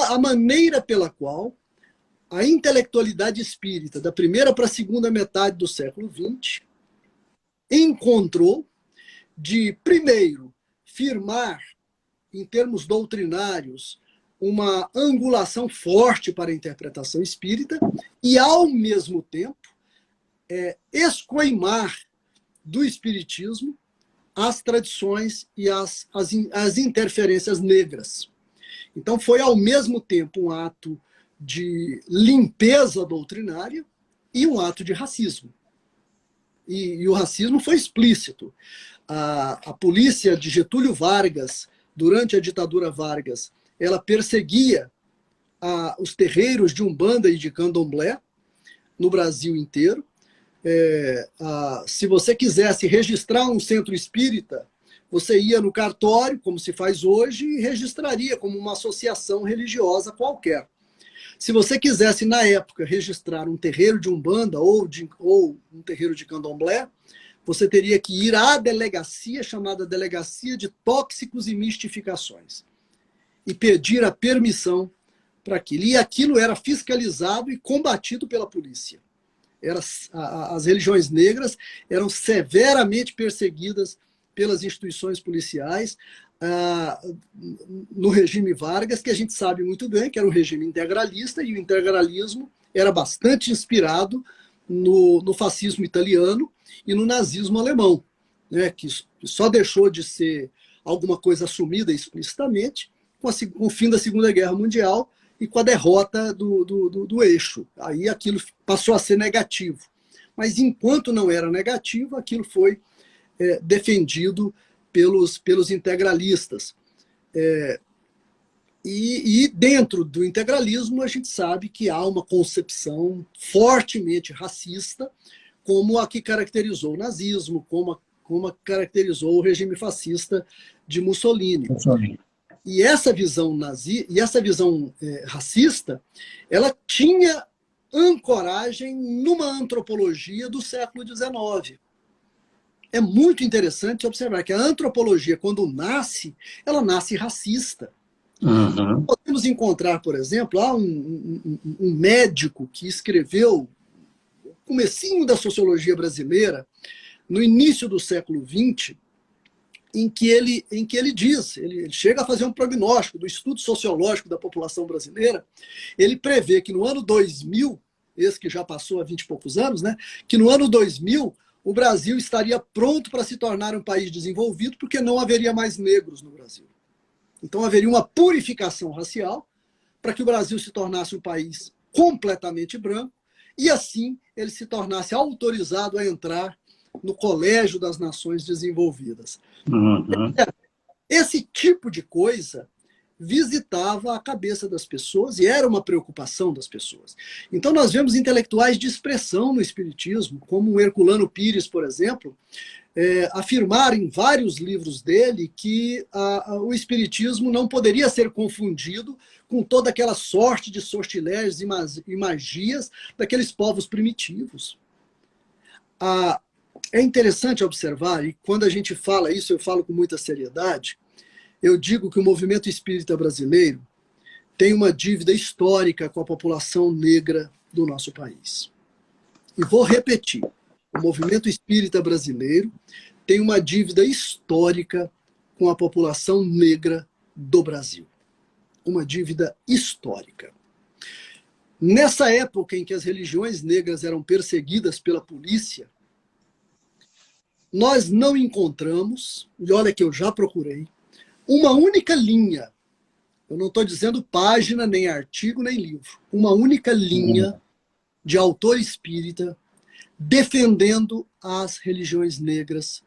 a maneira pela qual a intelectualidade espírita da primeira para a segunda metade do século XX encontrou de, primeiro, firmar, em termos doutrinários, uma angulação forte para a interpretação espírita e, ao mesmo tempo, escoimar do espiritismo as tradições e as interferências negras. Então, foi, ao mesmo tempo, um ato de limpeza doutrinária e um ato de racismo. E o racismo foi explícito. A polícia de Getúlio Vargas, durante a ditadura Vargas, ela perseguia os terreiros de Umbanda e de Candomblé no Brasil inteiro. Se você quisesse registrar um centro espírita, você ia no cartório, como se faz hoje, e registraria como uma associação religiosa qualquer. Se você quisesse, na época, registrar um terreiro de Umbanda ou um terreiro de Candomblé, você teria que ir à delegacia, chamada Delegacia de Tóxicos e Mistificações, e pedir a permissão para aquilo. E aquilo era fiscalizado e combatido pela polícia. As religiões negras eram severamente perseguidas pelas instituições policiais no regime Vargas, que a gente sabe muito bem que era um regime integralista, e o integralismo era bastante inspirado no fascismo italiano e no nazismo alemão, né, que só deixou de ser alguma coisa assumida explicitamente com o fim da Segunda Guerra Mundial e com a derrota do eixo. Aí aquilo passou a ser negativo. Mas enquanto não era negativo, aquilo foi defendido pelos integralistas. E dentro do integralismo, a gente sabe que há uma concepção fortemente racista, como a que caracterizou o nazismo, como a caracterizou o regime fascista de Mussolini. E essa visão racista, ela tinha ancoragem numa antropologia do século XIX. É muito interessante observar que a antropologia, quando nasce, ela nasce racista. Uhum. Podemos encontrar, por exemplo, um médico que escreveu o comecinho da sociologia brasileira, no início do século XX, em que ele diz, ele chega a fazer um prognóstico do estudo sociológico da população brasileira. Ele prevê que no ano 2000, esse que já passou há 20 e poucos anos, né, que no ano 2000 o Brasil estaria pronto para se tornar um país desenvolvido, porque não haveria mais negros no Brasil. Então haveria uma purificação racial para que o Brasil se tornasse um país completamente branco, e assim ele se tornasse autorizado a entrar no Colégio das Nações Desenvolvidas. Uhum. Esse tipo de coisa visitava a cabeça das pessoas e era uma preocupação das pessoas. Então nós vemos intelectuais de expressão no espiritismo, como o Herculano Pires, por exemplo, afirmar em vários livros dele que o espiritismo não poderia ser confundido com toda aquela sorte de sortilégios e magias daqueles povos primitivos. É interessante observar, e quando a gente fala isso, eu falo com muita seriedade, eu digo que o movimento espírita brasileiro tem uma dívida histórica com a população negra do nosso país. E vou repetir, o movimento espírita brasileiro tem uma dívida histórica com a população negra do Brasil. Uma dívida histórica. Nessa época em que as religiões negras eram perseguidas pela polícia, nós não encontramos, e olha que eu já procurei, uma única linha, eu não estou dizendo página, nem artigo, nem livro, uma única linha de autor espírita defendendo as religiões negras,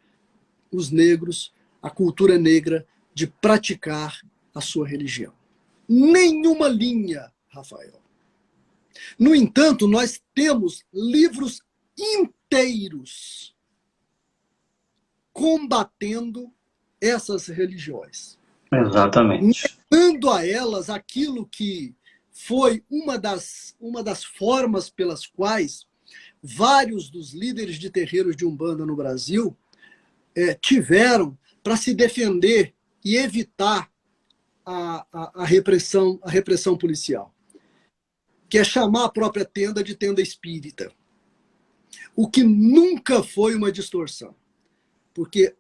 os negros, a cultura negra, de praticar a sua religião. Nenhuma linha, Rafael. No entanto, nós temos livros inteiros combatendo essas religiões. Exatamente. Negando a elas aquilo que foi uma das formas pelas quais vários dos líderes de terreiros de Umbanda no Brasil tiveram para se defender e evitar a repressão policial, que é chamar a própria tenda de tenda espírita, o que nunca foi uma distorção, porque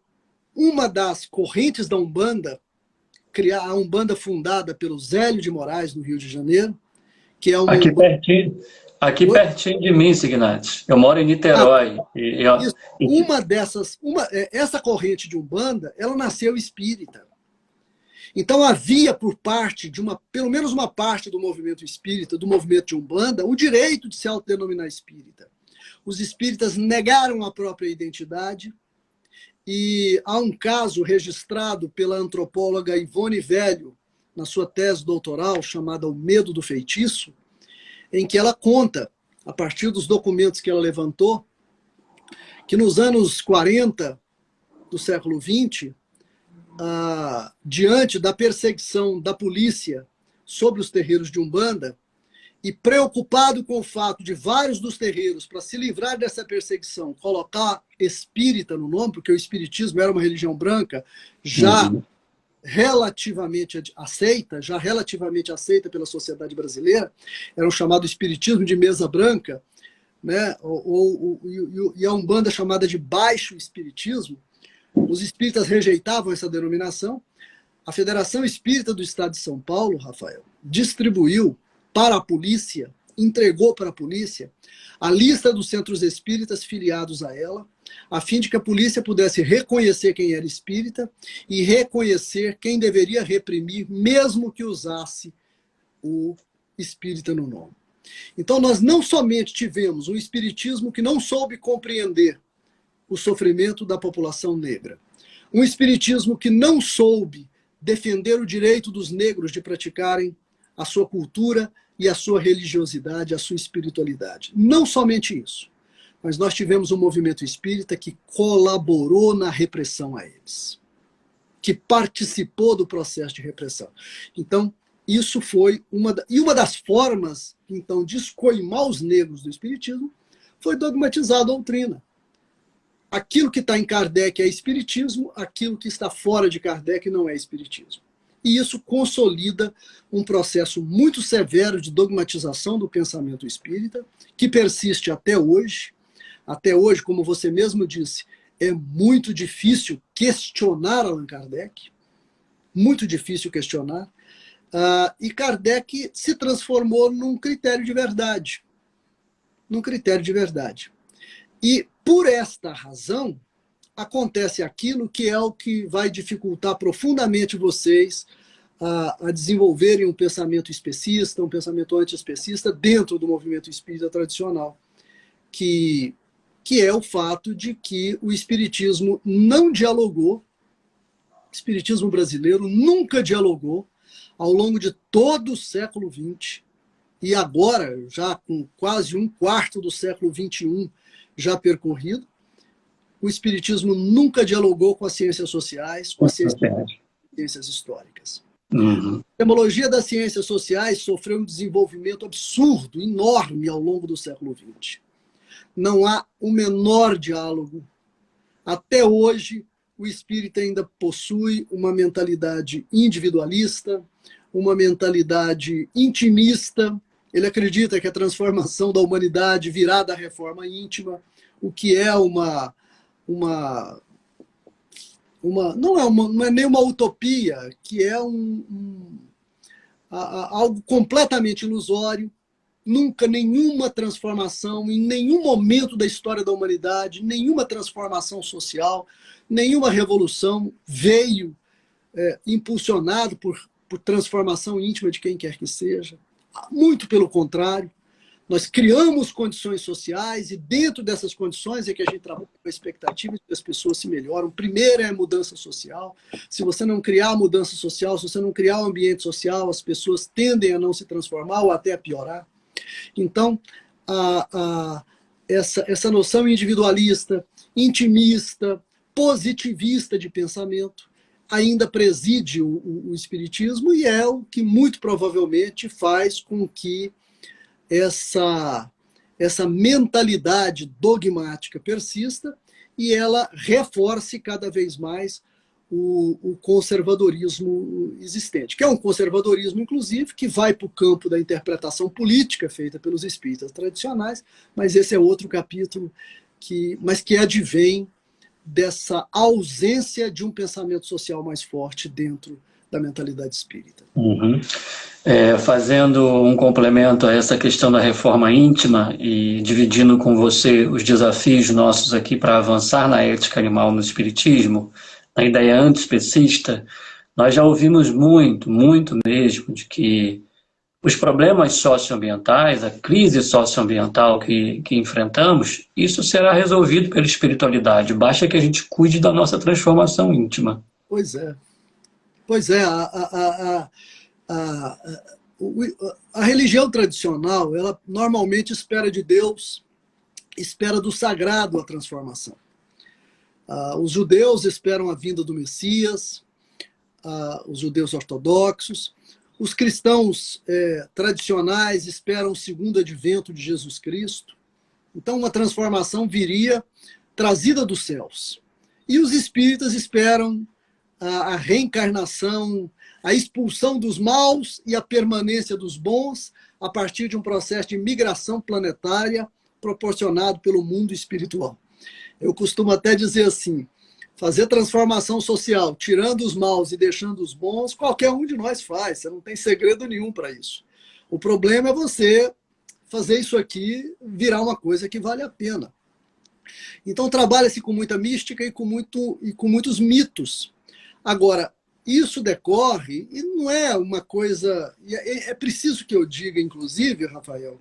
uma das correntes da Umbanda, a Umbanda fundada pelo Zélio de Moraes, no Rio de Janeiro, que é uma Aqui pertinho de mim, Signati. Eu moro em Niterói. Essa corrente de Umbanda, ela nasceu espírita. Então havia por parte de pelo menos uma parte do movimento espírita, do movimento de Umbanda, o direito de se autodenominar espírita. Os espíritas negaram a própria identidade E há um caso registrado pela antropóloga Ivone Velho, na sua tese doutoral, chamada O Medo do Feitiço, em que ela conta, a partir dos documentos que ela levantou, que nos anos 40 do século XX, diante da perseguição da polícia sobre os terreiros de Umbanda, e preocupado com o fato de vários dos terreiros, para se livrar dessa perseguição, colocar espírita no nome, porque o espiritismo era uma religião branca, já relativamente aceita pela sociedade brasileira, era o chamado espiritismo de mesa branca, né? E a Umbanda chamada de baixo espiritismo. Os espíritas rejeitavam essa denominação. A Federação Espírita do Estado de São Paulo, Rafael, distribuiu para a polícia, entregou para a polícia a lista dos centros espíritas filiados a ela, a fim de que a polícia pudesse reconhecer quem era espírita e reconhecer quem deveria reprimir, mesmo que usasse o espírita no nome. Então, nós não somente tivemos um espiritismo que não soube compreender o sofrimento da população negra, um espiritismo que não soube defender o direito dos negros de praticarem a sua cultura e a sua religiosidade, a sua espiritualidade. Não somente isso, mas nós tivemos um movimento espírita que colaborou na repressão a eles, que participou do processo de repressão. Então, isso foi uma das formas, então, de escoimar os negros do espiritismo, foi dogmatizar a doutrina. Aquilo que está em Kardec é espiritismo, aquilo que está fora de Kardec não é espiritismo. E isso consolida um processo muito severo de dogmatização do pensamento espírita, que persiste até hoje. Até hoje, como você mesmo disse, é muito difícil questionar Allan Kardec, muito difícil questionar. E Kardec se transformou num critério de verdade. Num critério de verdade. E, por esta razão, acontece aquilo que é o que vai dificultar profundamente vocês a desenvolverem um pensamento especista, um pensamento anti-especista dentro do movimento espírita tradicional, que é o fato de que o espiritismo não dialogou, o espiritismo brasileiro nunca dialogou ao longo de todo o século XX, e agora, já com quase um quarto do século XXI já percorrido, o espiritismo nunca dialogou com as ciências sociais, com as ciências históricas. A epistemologia das ciências sociais sofreu um desenvolvimento absurdo, enorme ao longo do século XX. Não há o menor diálogo. Até hoje, o espírita ainda possui uma mentalidade individualista, uma mentalidade intimista. Ele acredita que a transformação da humanidade virá da reforma íntima, o que é não é nem uma utopia, que é algo completamente ilusório. Nunca nenhuma transformação, em nenhum momento da história da humanidade, nenhuma transformação social, nenhuma revolução veio impulsionado por transformação íntima de quem quer que seja. Muito pelo contrário. Nós criamos condições sociais e dentro dessas condições é que a gente trabalha com a expectativa de que as pessoas se melhoram. Primeiro é a mudança social. Se você não criar a mudança social, se você não criar um ambiente social, as pessoas tendem a não se transformar ou até a piorar. Então, essa noção individualista, intimista, positivista de pensamento ainda preside o espiritismo e é o que muito provavelmente faz com que essa mentalidade dogmática persista e ela reforce cada vez mais o conservadorismo existente, que é um conservadorismo, inclusive, que vai para o campo da interpretação política feita pelos espíritas tradicionais, mas esse é outro capítulo, mas que advém dessa ausência de um pensamento social mais forte dentro da mentalidade espírita. Fazendo um complemento a essa questão da reforma íntima e dividindo com você os desafios nossos aqui para avançar na ética animal no espiritismo, na ideia antiespecista, nós já ouvimos muito mesmo de que os problemas socioambientais, a crise socioambiental que enfrentamos, isso será resolvido pela espiritualidade. Basta que a gente cuide da nossa transformação íntima. Pois é. Pois é, a religião tradicional, ela normalmente espera de Deus, espera do sagrado a transformação. Os judeus esperam a vinda do Messias, os judeus ortodoxos. Os cristãos tradicionais esperam o segundo advento de Jesus Cristo. Então, uma transformação viria trazida dos céus. E os espíritas esperam a reencarnação, a expulsão dos maus e a permanência dos bons a partir de um processo de migração planetária proporcionado pelo mundo espiritual. Eu costumo até dizer assim, fazer transformação social, tirando os maus e deixando os bons, qualquer um de nós faz, você não tem segredo nenhum para isso. O problema é você fazer isso aqui virar uma coisa que vale a pena. Então trabalha-se com muita mística e com muitos mitos. Agora, isso decorre, e não é uma coisa... É preciso que eu diga, inclusive, Rafael,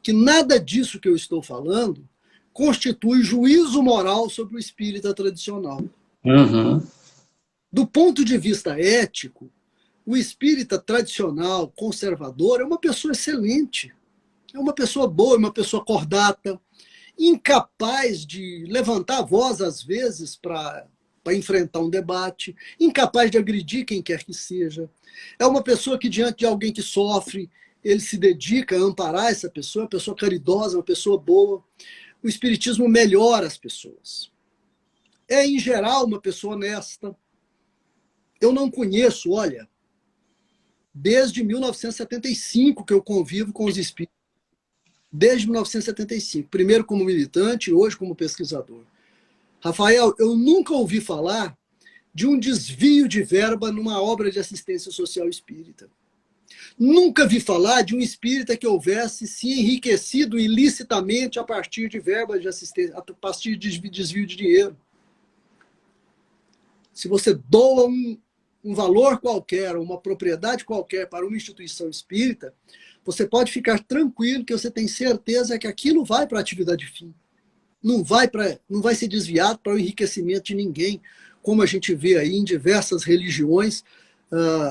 que nada disso que eu estou falando constitui juízo moral sobre o espírita tradicional. Uhum. Do ponto de vista ético, o espírita tradicional, conservador, é uma pessoa excelente. É uma pessoa boa, é uma pessoa cordata, incapaz de levantar a voz, às vezes, para enfrentar um debate, incapaz de agredir quem quer que seja. É uma pessoa que, diante de alguém que sofre, ele se dedica a amparar essa pessoa, é uma pessoa caridosa, uma pessoa boa. O espiritismo melhora as pessoas. É, em geral, uma pessoa honesta. Eu não conheço, olha, desde 1975 que eu convivo com os espíritos. Desde 1975. Primeiro como militante, hoje como pesquisador. Rafael, eu nunca ouvi falar de um desvio de verba numa obra de assistência social espírita. Nunca vi falar de um espírita que houvesse se enriquecido ilicitamente a partir de verbas de assistência, a partir de desvio de dinheiro. Se você doa um valor qualquer, uma propriedade qualquer para uma instituição espírita, você pode ficar tranquilo que você tem certeza que aquilo vai para a atividade fim. Não vai ser desviado para o enriquecimento de ninguém, como a gente vê aí em diversas religiões,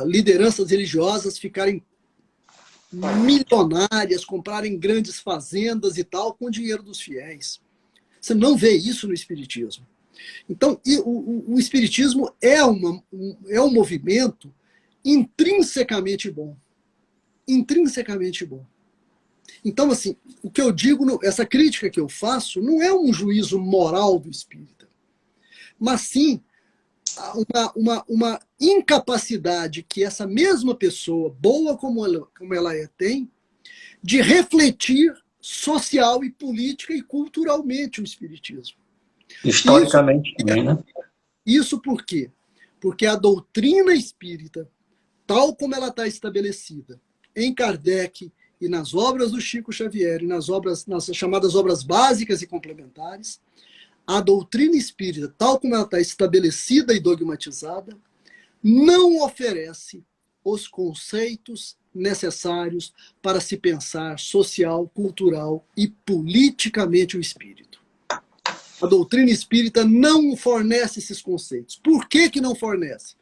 lideranças religiosas ficarem milionárias, comprarem grandes fazendas e tal, com o dinheiro dos fiéis. Você não vê isso no espiritismo. Então, o espiritismo é um movimento intrinsecamente bom. Intrinsecamente bom. Então, assim, o que eu digo, essa crítica que eu faço, não é um juízo moral do espírita, mas sim uma incapacidade que essa mesma pessoa, boa como ela é, tem, de refletir social e política e culturalmente o espiritismo. Historicamente também, né? Isso por quê? Porque a doutrina espírita, tal como ela está estabelecida em Kardec e nas obras do Chico Xavier, e nas chamadas obras básicas e complementares, a doutrina espírita, tal como ela está estabelecida e dogmatizada, não oferece os conceitos necessários para se pensar social, cultural e politicamente o espírito. A doutrina espírita não fornece esses conceitos. Por que não fornece?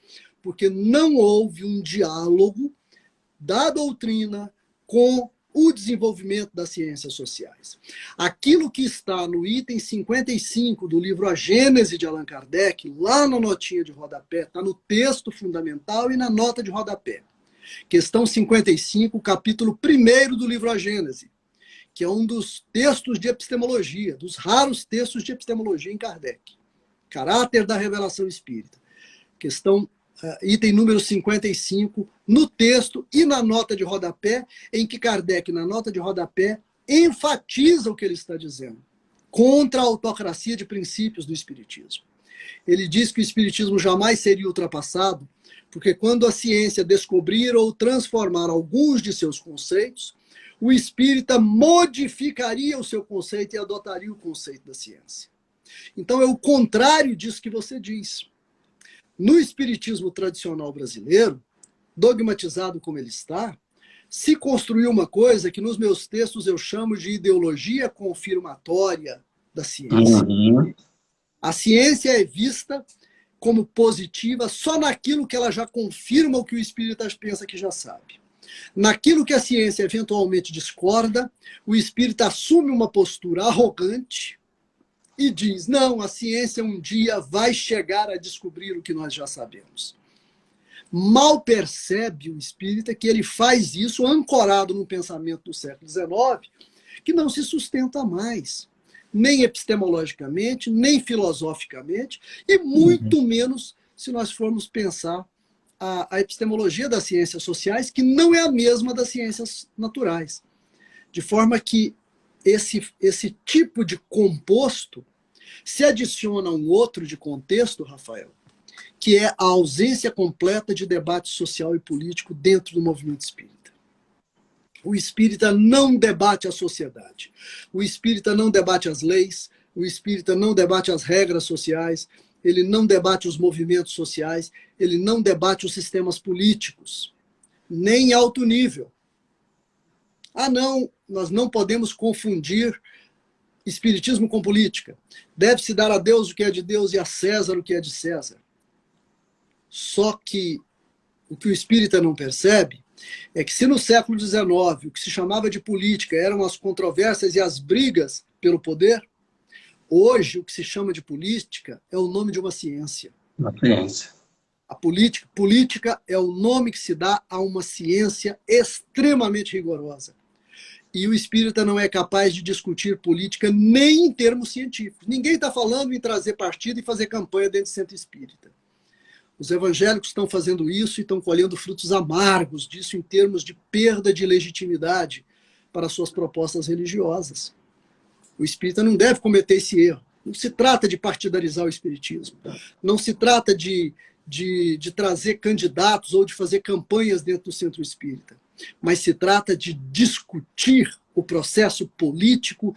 Porque não houve um diálogo da doutrina com o desenvolvimento das ciências sociais. Aquilo que está no item 55 do livro A Gênese de Allan Kardec, lá na notinha de rodapé, está no texto fundamental e na nota de rodapé. Questão 55, capítulo 1º do livro A Gênese, que é um dos textos de epistemologia, dos raros textos de epistemologia em Kardec. Caráter da revelação espírita. Questão item número 55, no texto e na nota de rodapé, em que Kardec, na nota de rodapé, enfatiza o que ele está dizendo, contra a autocracia de princípios do espiritismo. Ele diz que o espiritismo jamais seria ultrapassado, porque quando a ciência descobrir ou transformar alguns de seus conceitos, o espírita modificaria o seu conceito e adotaria o conceito da ciência. Então é o contrário disso que você diz. No espiritismo tradicional brasileiro, dogmatizado como ele está, se construiu uma coisa que nos meus textos eu chamo de ideologia confirmatória da ciência. Uhum. A ciência é vista como positiva só naquilo que ela já confirma o que o espírita pensa que já sabe. Naquilo que a ciência eventualmente discorda, o espírita assume uma postura arrogante e diz: não, a ciência um dia vai chegar a descobrir o que nós já sabemos. Mal percebe o espírita que ele faz isso ancorado num pensamento do século XIX que não se sustenta mais, nem epistemologicamente, nem filosoficamente, e muito menos se nós formos pensar a epistemologia das ciências sociais, que não é a mesma das ciências naturais. De forma que esse tipo de composto se adiciona a um outro de contexto, Rafael, que é a ausência completa de debate social e político dentro do movimento espírita. O espírita não debate a sociedade. O espírita não debate as leis. O espírita não debate as regras sociais. Ele não debate os movimentos sociais. Ele não debate os sistemas políticos, nem em alto nível. Ah, não, nós não podemos confundir espiritismo com política. Deve-se dar a Deus o que é de Deus e a César o que é de César. Só que o que o espírita não percebe é que se no século XIX o que se chamava de política eram as controvérsias e as brigas pelo poder, hoje o que se chama de política é o nome de uma ciência. Uma ciência. A política é o nome que se dá a uma ciência extremamente rigorosa. E o espírita não é capaz de discutir política nem em termos científicos. Ninguém está falando em trazer partido e fazer campanha dentro do centro espírita. Os evangélicos estão fazendo isso e estão colhendo frutos amargos disso em termos de perda de legitimidade para suas propostas religiosas. O espírita não deve cometer esse erro. Não se trata de partidarizar o espiritismo. Não se trata de trazer candidatos ou de fazer campanhas dentro do centro espírita. Mas se trata de discutir o processo político,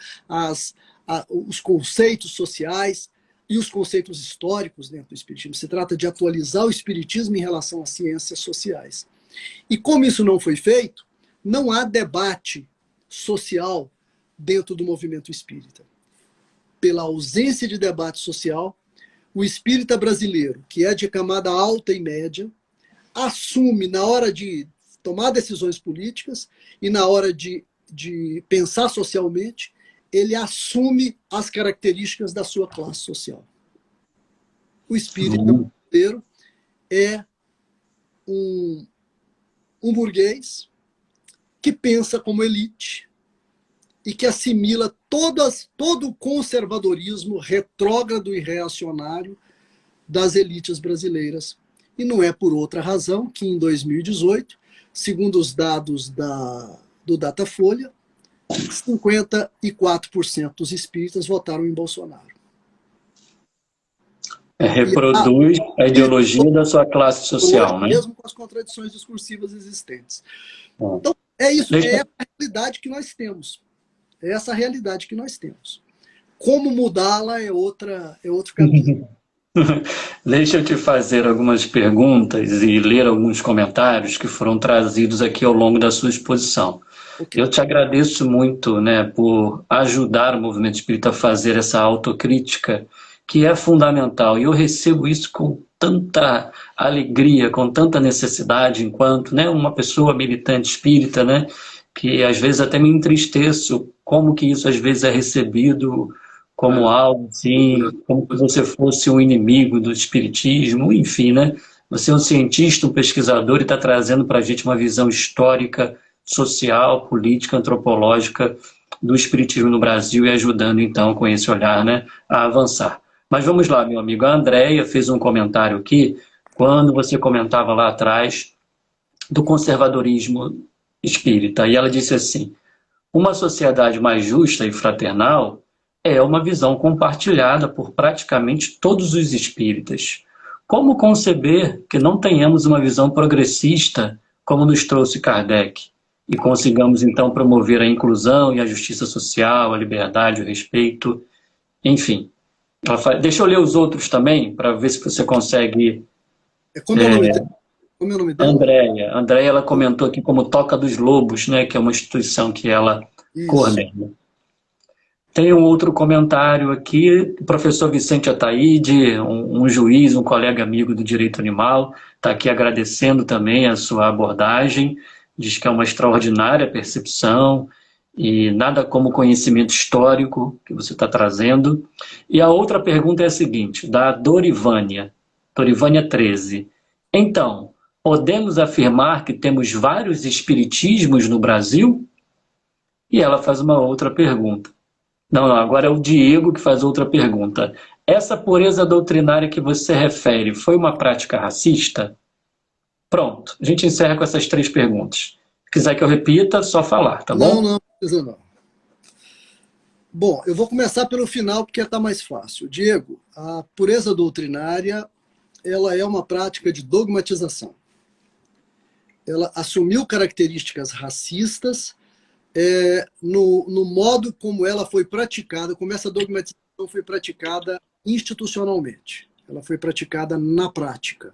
os conceitos sociais e os conceitos históricos dentro do espiritismo. Se trata de atualizar o espiritismo em relação às ciências sociais. E como isso não foi feito, não há debate social dentro do movimento espírita. Pela ausência de debate social, o espírita brasileiro, que é de camada alta e média, assume na hora de tomar decisões políticas e na hora de pensar socialmente, ele assume as características da sua classe social. O espírita brasileiro é um burguês que pensa como elite e que assimila todo o conservadorismo retrógrado e reacionário das elites brasileiras. E não é por outra razão que em 2018, segundo os dados do Datafolha, 54% dos espíritas votaram em Bolsonaro. Reproduz a ideologia da sua classe social, né? Mesmo com as contradições discursivas existentes. Então, é isso, é a realidade que nós temos. É essa a realidade que nós temos. Como mudá-la é outro capítulo. Deixa eu te fazer algumas perguntas e ler alguns comentários que foram trazidos aqui ao longo da sua exposição. Okay. Eu te agradeço muito, né, por ajudar o movimento espírita a fazer essa autocrítica, que é fundamental. E eu recebo isso com tanta alegria, com tanta necessidade, enquanto, né, uma pessoa militante espírita, né, que às vezes até me entristeço como que isso às vezes é recebido como algo assim, como se você fosse um inimigo do espiritismo, enfim, né? Você é um cientista, um pesquisador e está trazendo para a gente uma visão histórica, social, política, antropológica do espiritismo no Brasil e ajudando então com esse olhar, né, a avançar. Mas vamos lá, meu amigo. A Andréia fez um comentário aqui, quando você comentava lá atrás do conservadorismo espírita, e ela disse assim: uma sociedade mais justa e fraternal é uma visão compartilhada por praticamente todos os espíritas. Como conceber que não tenhamos uma visão progressista, como nos trouxe Kardec, e consigamos então promover a inclusão e a justiça social, a liberdade, o respeito, enfim. Deixa eu ler os outros também, para ver se você consegue... Como eu não entendi Como é o nome dela? Andréia. Andréia, ela comentou aqui como Toca dos Lobos, né, que é uma instituição que ela Isso. coordena. Tem um outro comentário aqui, o professor Vicente Ataíde, um juiz, um colega amigo do direito animal, está aqui agradecendo também a sua abordagem, diz que é uma extraordinária percepção e nada como conhecimento histórico que você está trazendo. E a outra pergunta é a seguinte, da Dorivânia 13. Então, podemos afirmar que temos vários espiritismos no Brasil? E ela faz uma outra pergunta. Não, agora é o Diego que faz outra pergunta. Essa pureza doutrinária que você refere foi uma prática racista? Pronto, a gente encerra com essas 3 perguntas. Se quiser que eu repita, só falar, tá bom? Não precisa não. Bom, eu vou começar pelo final porque está mais fácil. Diego, a pureza doutrinária, ela é uma prática de dogmatização. Ela assumiu características racistas no modo como ela foi praticada, como essa dogmatização foi praticada institucionalmente. Ela foi praticada na prática.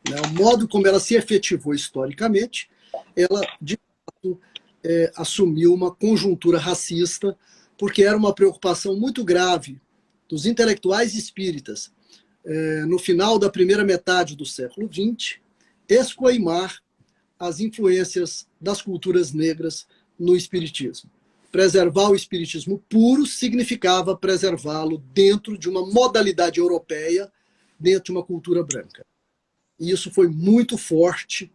Né? O modo como ela se efetivou historicamente, ela, de fato, assumiu uma conjuntura racista, porque era uma preocupação muito grave dos intelectuais espíritas, no final da primeira metade do século XX, escoimar as influências das culturas negras no espiritismo. Preservar o espiritismo puro significava preservá-lo dentro de uma modalidade europeia, dentro de uma cultura branca. E isso foi muito forte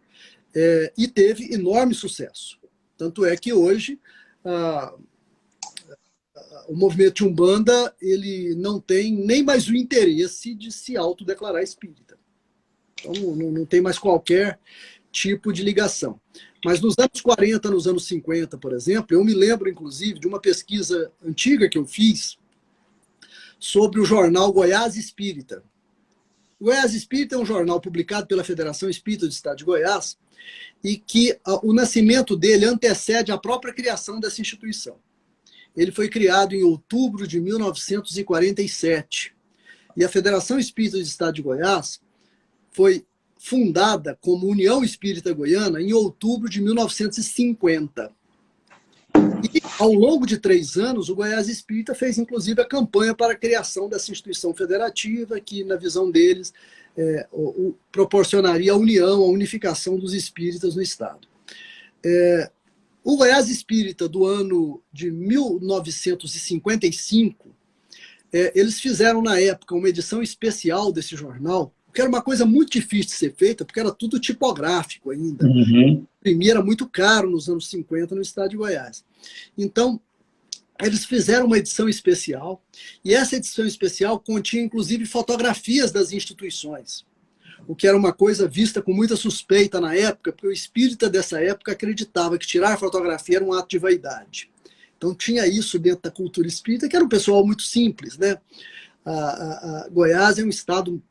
e teve enorme sucesso. Tanto é que hoje o movimento de Umbanda ele não tem nem mais o interesse de se autodeclarar espírita. Então não tem mais qualquer tipo de ligação. Mas nos anos 40, nos anos 50, por exemplo, eu me lembro, inclusive, de uma pesquisa antiga que eu fiz sobre o jornal Goiás Espírita. O Goiás Espírita é um jornal publicado pela Federação Espírita do Estado de Goiás e que o nascimento dele antecede a própria criação dessa instituição. Ele foi criado em outubro de 1947. E a Federação Espírita do Estado de Goiás foi fundada como União Espírita Goiana em outubro de 1950. E, ao longo de 3 anos, o Goiás Espírita fez, inclusive, a campanha para a criação dessa instituição federativa, que, na visão deles, proporcionaria a união, a unificação dos espíritas no Estado. O Goiás Espírita, do ano de 1955, eles fizeram, na época, uma edição especial desse jornal, que era uma coisa muito difícil de ser feita, porque era tudo tipográfico ainda. Uhum. Imprimir era muito caro nos anos 50 no estado de Goiás. Então, eles fizeram uma edição especial, e essa edição especial continha, inclusive, fotografias das instituições, o que era uma coisa vista com muita suspeita na época, porque o espírita dessa época acreditava que tirar fotografia era um ato de vaidade. Então, tinha isso dentro da cultura espírita, que era um pessoal muito simples, né? Goiás é um estado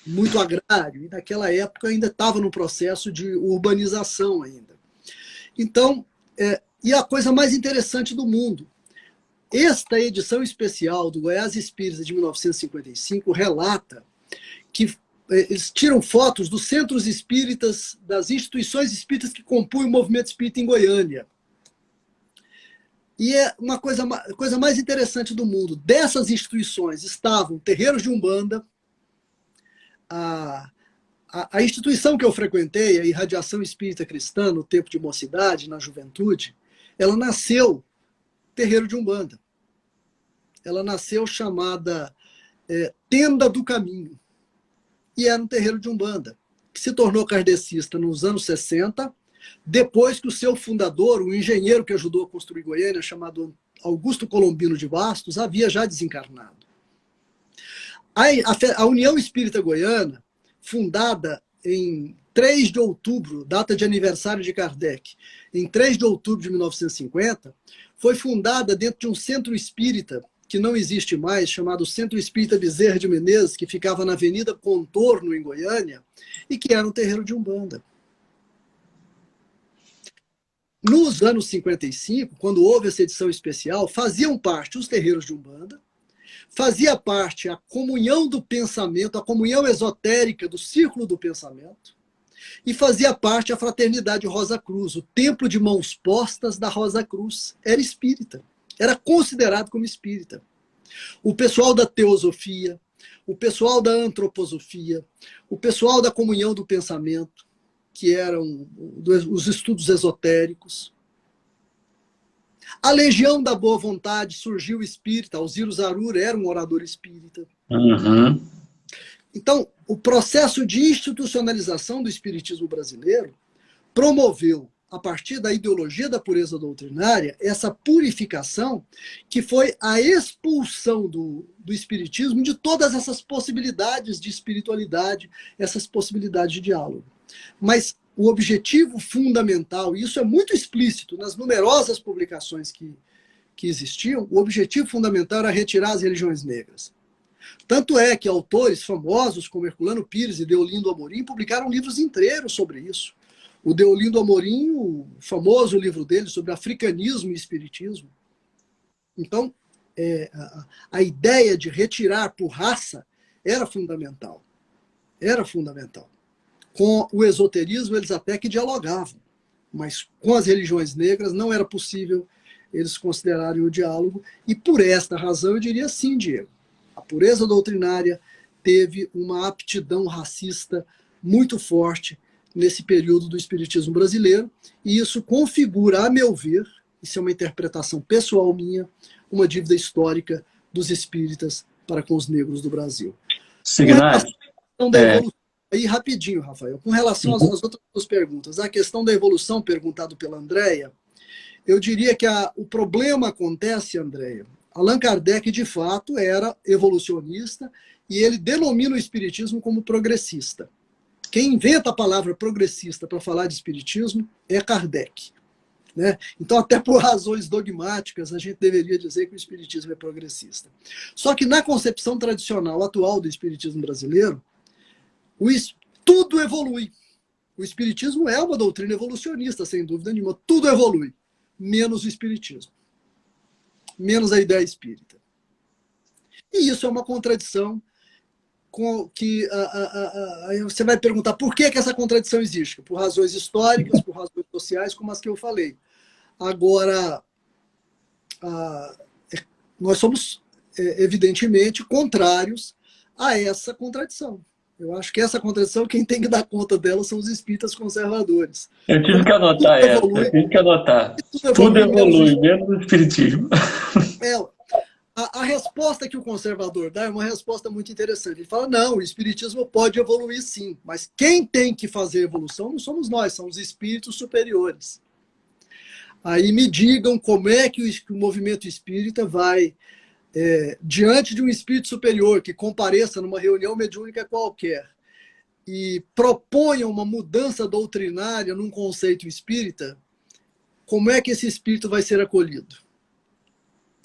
muito agrário, e naquela época ainda estava no processo de urbanização ainda. Então, e a coisa mais interessante do mundo, esta edição especial do Goiás Espírita de 1955 relata que eles tiram fotos dos centros espíritas, das instituições espíritas que compõem o movimento espírita em Goiânia. E é uma coisa mais interessante do mundo. Dessas instituições estavam terreiros de Umbanda, a instituição que eu frequentei, a Irradiação Espírita Cristã, no tempo de mocidade, na juventude, ela nasceu terreiro de Umbanda. Ela nasceu chamada Tenda do Caminho. E era um terreiro de Umbanda, que se tornou kardecista nos anos 60, depois que o seu fundador, o engenheiro que ajudou a construir Goiânia, chamado Augusto Colombino de Bastos, havia já desencarnado. A União Espírita Goiana, fundada em 3 de outubro, data de aniversário de Kardec, em 3 de outubro de 1950, foi fundada dentro de um centro espírita, que não existe mais, chamado Centro Espírita Bezerra de Menezes, que ficava na Avenida Contorno, em Goiânia, e que era um terreiro de Umbanda. Nos anos 55, quando houve essa edição especial, faziam parte os terreiros de Umbanda, fazia parte a comunhão do pensamento, a comunhão esotérica do círculo do pensamento, E fazia parte a Fraternidade Rosa Cruz, o templo de mãos postas da Rosa Cruz. Era espírita, era considerado como espírita. O pessoal da teosofia, o pessoal da antroposofia, o pessoal da comunhão do pensamento, que eram os estudos esotéricos. A Legião da Boa Vontade surgiu espírita, Alziro Zarur era um orador espírita. Uhum. Então, o processo de institucionalização do espiritismo brasileiro promoveu, a partir da ideologia da pureza doutrinária, essa purificação que foi a expulsão do espiritismo de todas essas possibilidades de espiritualidade, essas possibilidades de diálogo. Mas o objetivo fundamental, e isso é muito explícito nas numerosas publicações que existiam, o objetivo fundamental era retirar as religiões negras. Tanto é que autores famosos como Herculano Pires e Deolindo Amorim publicaram livros inteiros sobre isso. O Deolindo Amorim, o famoso livro dele sobre africanismo e espiritismo. Então, a ideia de retirar por raça era fundamental. Era fundamental. Com o esoterismo, eles até que dialogavam, mas com as religiões negras não era possível eles considerarem o diálogo, e por esta razão eu diria sim, Diego. A pureza doutrinária teve uma aptidão racista muito forte nesse período do espiritismo brasileiro, e isso configura, a meu ver, isso é uma interpretação pessoal minha, uma dívida histórica dos espíritas para com os negros do Brasil. Signado. Aí, rapidinho, Rafael, com relação às outras duas perguntas, a questão da evolução, perguntado pela Andréia, eu diria que o problema acontece, Andréia, Allan Kardec, de fato, era evolucionista e ele denomina o espiritismo como progressista. Quem inventa a palavra progressista para falar de espiritismo é Kardec. Né? Então, até por razões dogmáticas, a gente deveria dizer que o espiritismo é progressista. Só que na concepção tradicional atual do espiritismo brasileiro, tudo evolui. O espiritismo é uma doutrina evolucionista, sem dúvida nenhuma. Tudo evolui, menos o espiritismo. Menos a ideia espírita. E isso é uma contradição que você vai perguntar por que essa contradição existe? Por razões históricas, por razões sociais, como as que eu falei. Agora, nós somos, evidentemente, contrários a essa contradição. Eu acho que essa contradição, quem tem que dar conta dela são os espíritas conservadores. Eu tive que anotar essa, eu tive que anotar. Tudo evolui, menos o espiritismo. A resposta que o conservador dá é uma resposta muito interessante. Ele fala, não, o espiritismo pode evoluir sim, mas quem tem que fazer a evolução não somos nós, são os espíritos superiores. Aí me digam como é que o movimento espírita vai, diante de um espírito superior que compareça numa reunião mediúnica qualquer e proponha uma mudança doutrinária num conceito espírita, como é que esse espírito vai ser acolhido?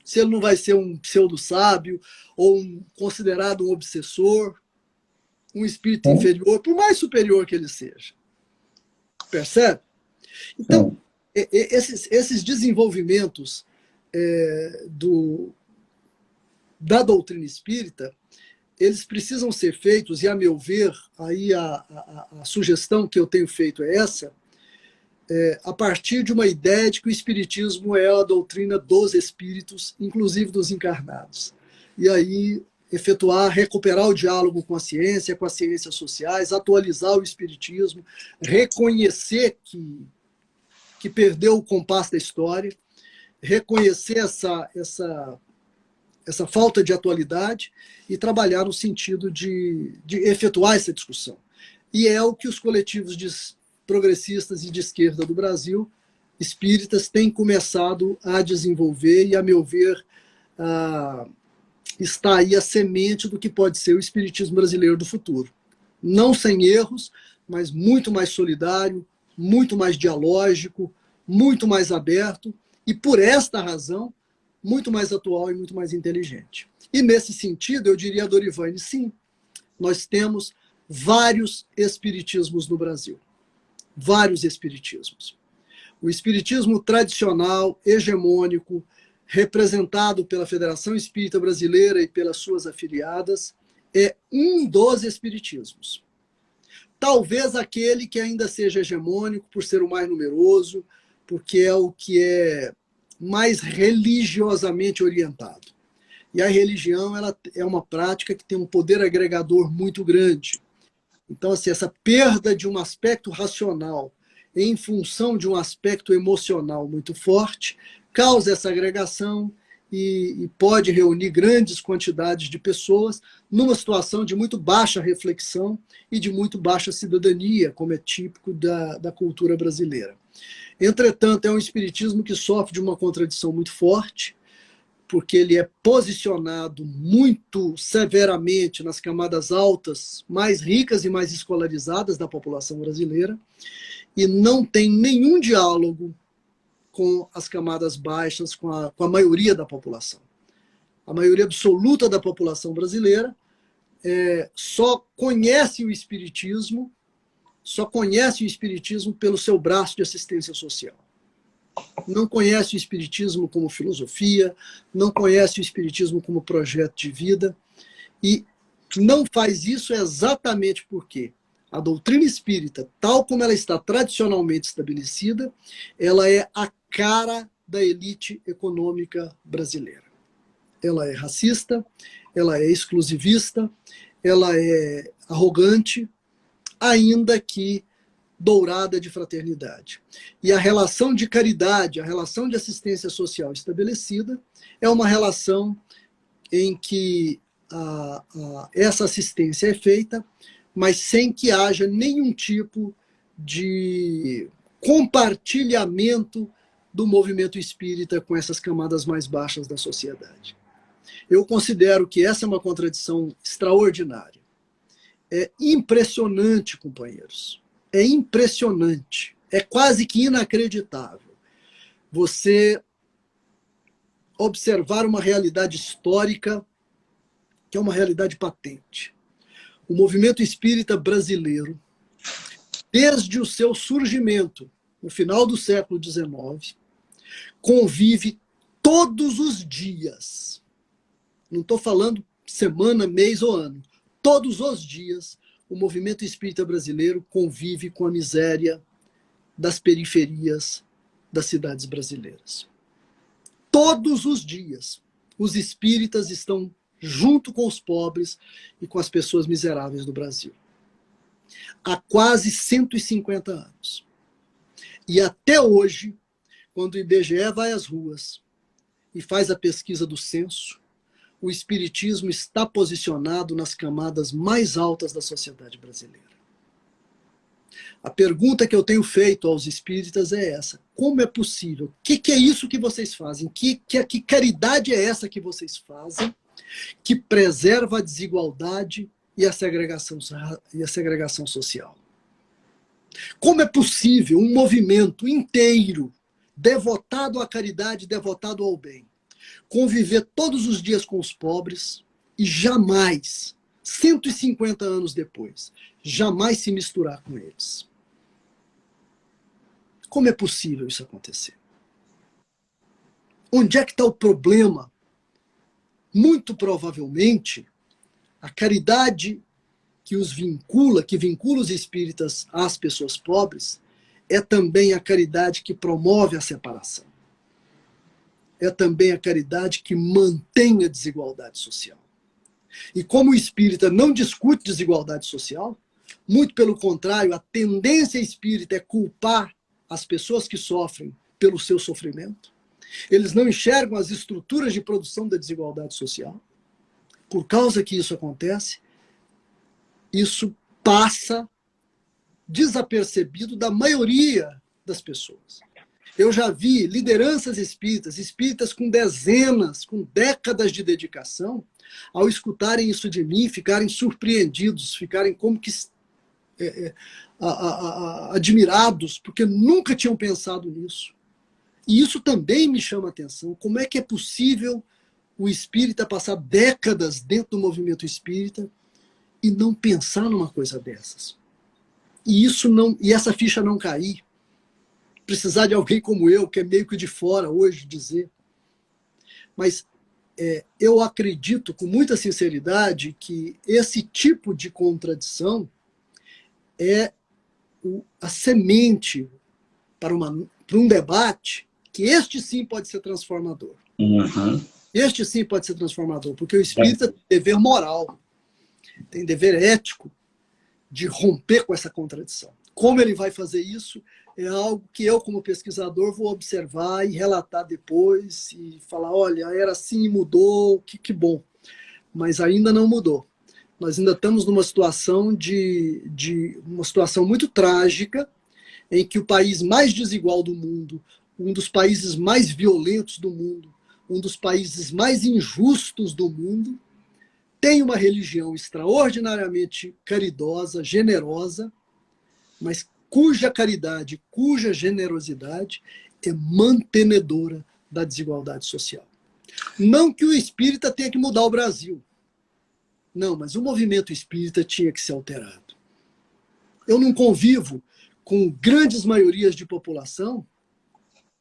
Se ele não vai ser um pseudo-sábio ou considerado um obsessor, um espírito inferior, por mais superior que ele seja. Percebe? Então, esses desenvolvimentos da doutrina espírita, eles precisam ser feitos, e a meu ver, aí a sugestão que eu tenho feito é essa, a partir de uma ideia de que o espiritismo é a doutrina dos espíritos, inclusive dos encarnados. E aí recuperar o diálogo com as ciências sociais, atualizar o espiritismo, reconhecer que perdeu o compasso da história, reconhecer essa falta de atualidade e trabalhar no sentido de efetuar essa discussão. E é o que os coletivos progressistas e de esquerda do Brasil, espíritas, têm começado a desenvolver e, a meu ver, está aí a semente do que pode ser o espiritismo brasileiro do futuro. Não sem erros, mas muito mais solidário, muito mais dialógico, muito mais aberto e, por esta razão, muito mais atual e muito mais inteligente. E, nesse sentido, eu diria a Dorivane, sim, nós temos vários espiritismos no Brasil. Vários espiritismos. O espiritismo tradicional, hegemônico, representado pela Federação Espírita Brasileira e pelas suas afiliadas, é um dos espiritismos. talvez aquele que ainda seja hegemônico por ser o mais numeroso, porque é o que é mais religiosamente orientado. E a religião, ela é uma prática que tem um poder agregador muito grande. Então, assim, essa perda de um aspecto racional em função de um aspecto emocional muito forte causa essa agregação e pode reunir grandes quantidades de pessoas numa situação de muito baixa reflexão e de muito baixa cidadania, como é típico da cultura brasileira. Entretanto, é um espiritismo que sofre de uma contradição muito forte, porque ele é posicionado muito severamente nas camadas altas, mais ricas e mais escolarizadas da população brasileira, e não tem nenhum diálogo com as camadas baixas, com a maioria da população. A maioria absoluta da população brasileira só conhece o espiritismo pelo seu braço de assistência social. Não conhece o espiritismo como filosofia, não conhece o espiritismo como projeto de vida, e não faz isso exatamente porque a doutrina espírita, tal como ela está tradicionalmente estabelecida, ela é a cara da elite econômica brasileira. Ela é racista, ela é exclusivista, ela é arrogante, ainda que dourada de fraternidade. E a relação de caridade, a relação de assistência social estabelecida é uma relação em que essa assistência é feita, mas sem que haja nenhum tipo de compartilhamento do movimento espírita com essas camadas mais baixas da sociedade. Eu considero que essa é uma contradição extraordinária. É impressionante, companheiros. É impressionante. É quase que inacreditável você observar uma realidade histórica que é uma realidade patente. O movimento espírita brasileiro, desde o seu surgimento, no final do século XIX, convive todos os dias. Não estou falando semana, mês ou ano. Todos os dias, o movimento espírita brasileiro convive com a miséria das periferias das cidades brasileiras. Todos os dias, os espíritas estão junto com os pobres e com as pessoas miseráveis do Brasil. Há quase 150 anos. E até hoje, quando o IBGE vai às ruas e faz a pesquisa do censo, o espiritismo está posicionado nas camadas mais altas da sociedade brasileira. A pergunta que eu tenho feito aos espíritas é essa: como é possível? O que é isso que vocês fazem? Que caridade é essa que vocês fazem que preserva a desigualdade e a segregação social? Como é possível um movimento inteiro devotado à caridade, devotado ao bem, conviver todos os dias com os pobres e jamais, 150 anos depois, jamais se misturar com eles? Como é possível isso acontecer? Onde é que está o problema? Muito provavelmente, a caridade que vincula os espíritas às pessoas pobres, é também a caridade que promove a separação. É também a caridade que mantém a desigualdade social. E como o espírita não discute desigualdade social, muito pelo contrário, a tendência espírita é culpar as pessoas que sofrem pelo seu sofrimento. Eles não enxergam as estruturas de produção da desigualdade social. Por causa que isso acontece, isso passa desapercebido da maioria das pessoas. Eu já vi lideranças espíritas com dezenas, com décadas de dedicação, ao escutarem isso de mim, ficarem surpreendidos, ficarem como que admirados, porque nunca tinham pensado nisso. E isso também me chama a atenção. Como é que é possível o espírita passar décadas dentro do movimento espírita e não pensar numa coisa dessas? E essa ficha não cair. Precisar de alguém como eu, que é meio que de fora hoje, dizer. Mas eu acredito com muita sinceridade que esse tipo de contradição é a semente para um debate que este sim pode ser transformador. Uhum. Este sim pode ser transformador, porque o espírita tem dever moral, tem dever ético de romper com essa contradição. Como ele vai fazer isso é algo que eu, como pesquisador, vou observar e relatar depois e falar, olha, era assim e mudou, que bom. Mas ainda não mudou. Nós ainda estamos numa situação uma situação muito trágica, em que o país mais desigual do mundo, um dos países mais violentos do mundo, um dos países mais injustos do mundo, tem uma religião extraordinariamente caridosa, generosa, mas cuja caridade, cuja generosidade é mantenedora da desigualdade social. Não que o espírita tenha que mudar o Brasil. Não, mas o movimento espírita tinha que ser alterado. Eu não convivo com grandes maiorias de população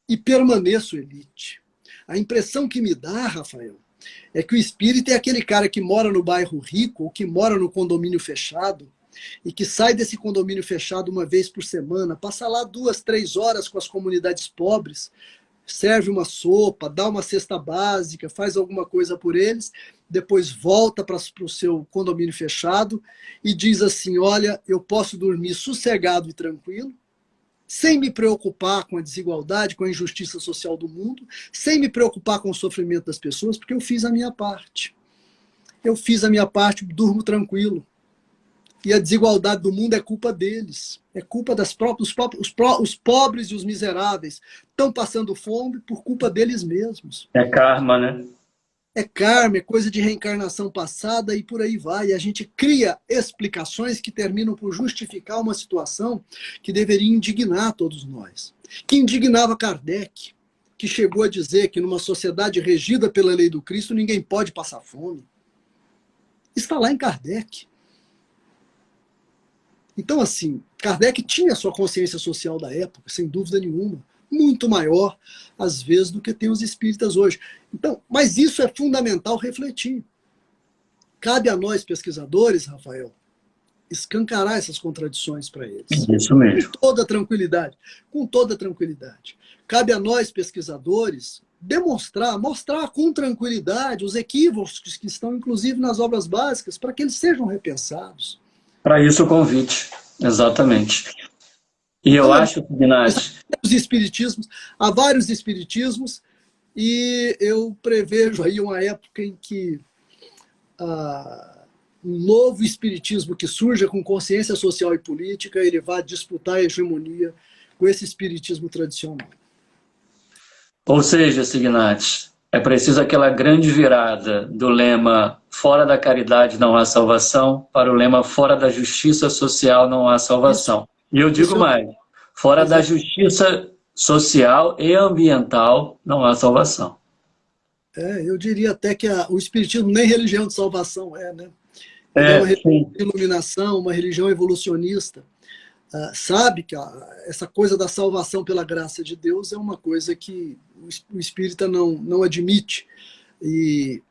e permaneço elite. A impressão que me dá, Rafael, é que o espírita é aquele cara que mora no bairro rico ou que mora no condomínio fechado e que sai desse condomínio fechado uma vez por semana, passa lá 2, 3 horas com as comunidades pobres, serve uma sopa, dá uma cesta básica, faz alguma coisa por eles, depois volta para o seu condomínio fechado e diz assim, olha, eu posso dormir sossegado e tranquilo, sem me preocupar com a desigualdade, com a injustiça social do mundo, sem me preocupar com o sofrimento das pessoas, porque eu fiz a minha parte. Eu fiz a minha parte, durmo tranquilo. E a desigualdade do mundo é culpa deles. É culpa das próprias... Os pobres e os miseráveis estão passando fome por culpa deles mesmos. É karma, né? É karma, é coisa de reencarnação passada e por aí vai. E a gente cria explicações que terminam por justificar uma situação que deveria indignar todos nós. Que indignava Kardec, que chegou a dizer que numa sociedade regida pela lei do Cristo ninguém pode passar fome. Está lá em Kardec. Então, assim, Kardec tinha a sua consciência social da época, sem dúvida nenhuma. Muito maior, às vezes, do que tem os espíritas hoje. Então, mas isso é fundamental refletir. Cabe a nós, pesquisadores, Rafael, escancarar essas contradições para eles. Isso mesmo. Com toda tranquilidade. Com toda tranquilidade. Cabe a nós, pesquisadores, mostrar com tranquilidade os equívocos que estão, inclusive, nas obras básicas, para que eles sejam repensados. Para isso o convite, exatamente. E eu acho, Ignaz... Há vários espiritismos e eu prevejo aí uma época em que um novo espiritismo que surja com consciência social e política, ele vai disputar a hegemonia com esse espiritismo tradicional. Ou seja, Signati, é preciso aquela grande virada do lema fora da caridade não há salvação para o lema fora da justiça social não há salvação. E eu digo mais, fora da justiça social e ambiental não há salvação. Eu diria até que o espiritismo nem religião de salvação né? É uma religião de iluminação, uma religião evolucionista. Sabe que essa coisa da salvação pela graça de Deus é uma coisa que o espírita não admite. E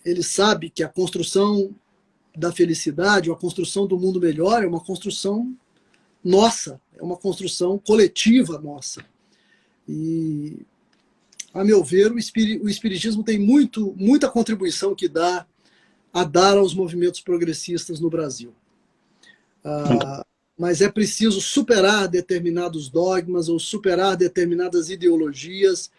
ele sabe que a construção da felicidade, ou a construção do mundo melhor, é uma construção nossa, é uma construção coletiva nossa. E, a meu ver, o espiritismo tem muita contribuição a dar aos movimentos progressistas no Brasil. Mas é preciso superar determinados dogmas ou superar determinadas ideologias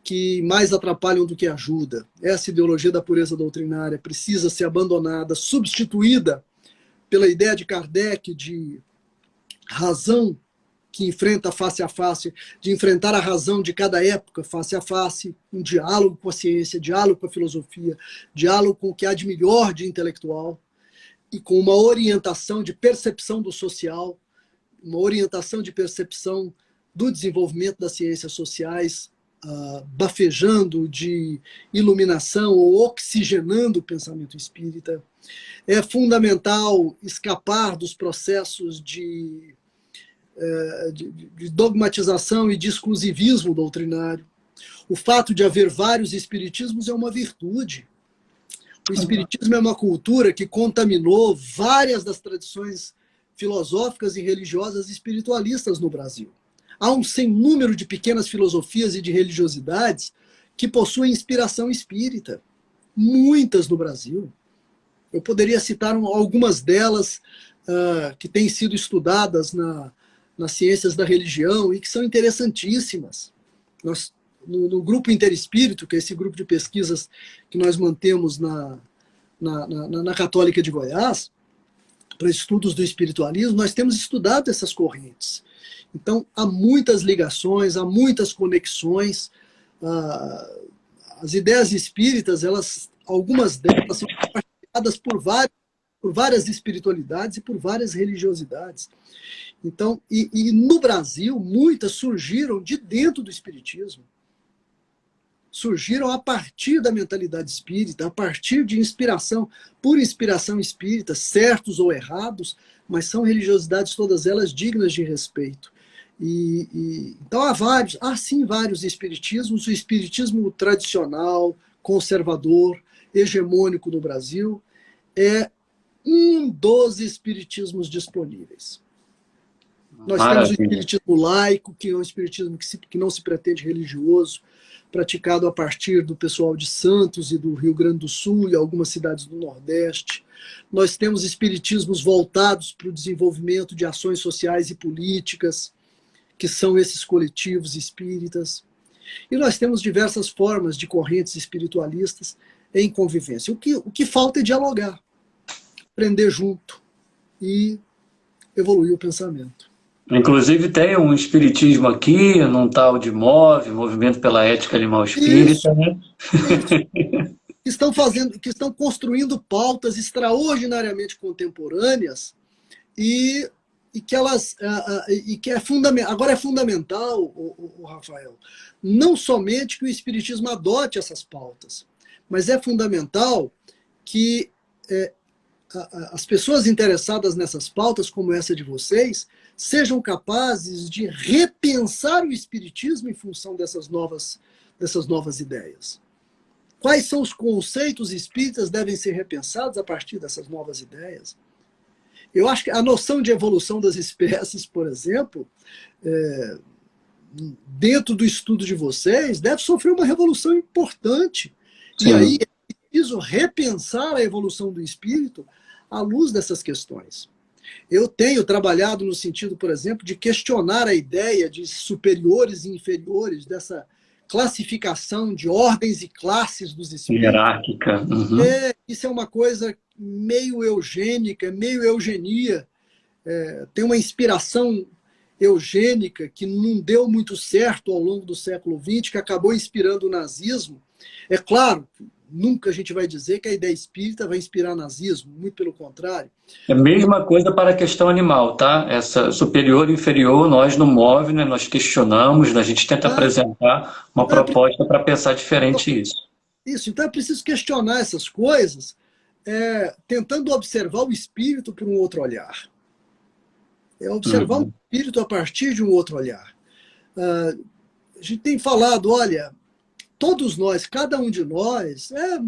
que mais atrapalham do que ajudam. Essa ideologia da pureza doutrinária precisa ser abandonada, substituída pela ideia de Kardec de razão que enfrenta face a face, de enfrentar a razão de cada época face a face, um diálogo com a ciência, diálogo com a filosofia, diálogo com o que há de melhor de intelectual, e com uma orientação de percepção do social, uma orientação de percepção do desenvolvimento das ciências sociais, bafejando de iluminação ou oxigenando o pensamento espírita. É fundamental escapar dos processos de dogmatização e de exclusivismo doutrinário. O fato de haver vários espiritismos é uma virtude. O espiritismo é uma cultura que contaminou várias das tradições filosóficas e religiosas espiritualistas no Brasil. Há um sem número de pequenas filosofias e de religiosidades que possuem inspiração espírita. Muitas no Brasil. Eu poderia citar algumas delas que têm sido estudadas nas ciências da religião e que são interessantíssimas. Nós, no Grupo Interespírito, que é esse grupo de pesquisas que nós mantemos na Católica de Goiás, para estudos do espiritualismo, nós temos estudado essas correntes. Então, há muitas ligações, há muitas conexões. As ideias espíritas, algumas delas são compartilhadas por várias espiritualidades e por várias religiosidades. Então, e no Brasil, muitas surgiram de dentro do espiritismo. Surgiram a partir da mentalidade espírita, a partir de inspiração, por inspiração espírita, certos ou errados, mas são religiosidades todas elas dignas de respeito. Então há sim vários espiritismos. O espiritismo tradicional, conservador, hegemônico no Brasil, é um dos espiritismos disponíveis. Nós temos o espiritismo laico, que é um espiritismo que não se pretende religioso, praticado a partir do pessoal de Santos e do Rio Grande do Sul e algumas cidades do Nordeste. Nós temos espiritismos voltados para o desenvolvimento de ações sociais e políticas, que são esses coletivos espíritas. E nós temos diversas formas de correntes espiritualistas em convivência. O que falta é dialogar, aprender junto e evoluir o pensamento. Inclusive tem um espiritismo aqui, num tal de Movimento pela Ética Animal Espírita, isso, né? Isso. Que estão construindo pautas extraordinariamente contemporâneas e que é fundamental. Agora é fundamental, o Rafael, não somente que o espiritismo adote essas pautas, mas é fundamental que as pessoas interessadas nessas pautas, como essa de vocês, sejam capazes de repensar o espiritismo em função dessas novas ideias. Quais são os conceitos espíritas que devem ser repensados a partir dessas novas ideias? Eu acho que a noção de evolução das espécies, por exemplo, dentro do estudo de vocês, deve sofrer uma revolução importante. Sim. E aí é preciso repensar a evolução do espírito à luz dessas questões. Eu tenho trabalhado no sentido, por exemplo, de questionar a ideia de superiores e inferiores, dessa classificação de ordens e classes dos espíritos. Hierárquica. Uhum. Isso é uma coisa meio eugênica, meio eugenia. Tem uma inspiração eugênica que não deu muito certo ao longo do século XX, que acabou inspirando o nazismo. É claro, nunca a gente vai dizer que a ideia espírita vai inspirar nazismo, muito pelo contrário. É a mesma coisa para a questão animal, tá? Essa superior e inferior, nós no MOVE, né, nós questionamos, a gente tenta apresentar uma proposta para pensar diferente isso. Isso, então é preciso questionar essas coisas, tentando observar o espírito por um outro olhar. Observar o espírito a partir de um outro olhar. A gente tem falado, olha, todos nós, cada um de nós, é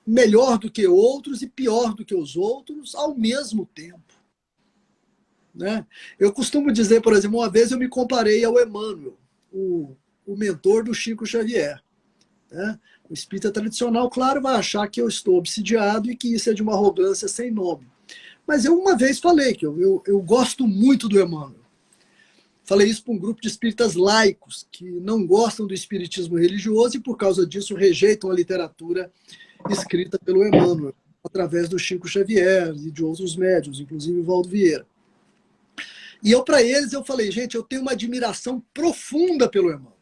melhor do que outros e pior do que os outros ao mesmo tempo. Né? Eu costumo dizer, por exemplo, uma vez eu me comparei ao Emmanuel, o mentor do Chico Xavier. Né? O espírita tradicional, claro, vai achar que eu estou obsidiado e que isso é de uma arrogância sem nome. Mas eu uma vez falei que eu gosto muito do Emmanuel. Falei isso para um grupo de espíritas laicos, que não gostam do espiritismo religioso e, por causa disso, rejeitam a literatura escrita pelo Emmanuel, através do Chico Xavier e de outros médiuns, inclusive o Valdo Vieira. E para eles, eu falei, gente, eu tenho uma admiração profunda pelo Emmanuel.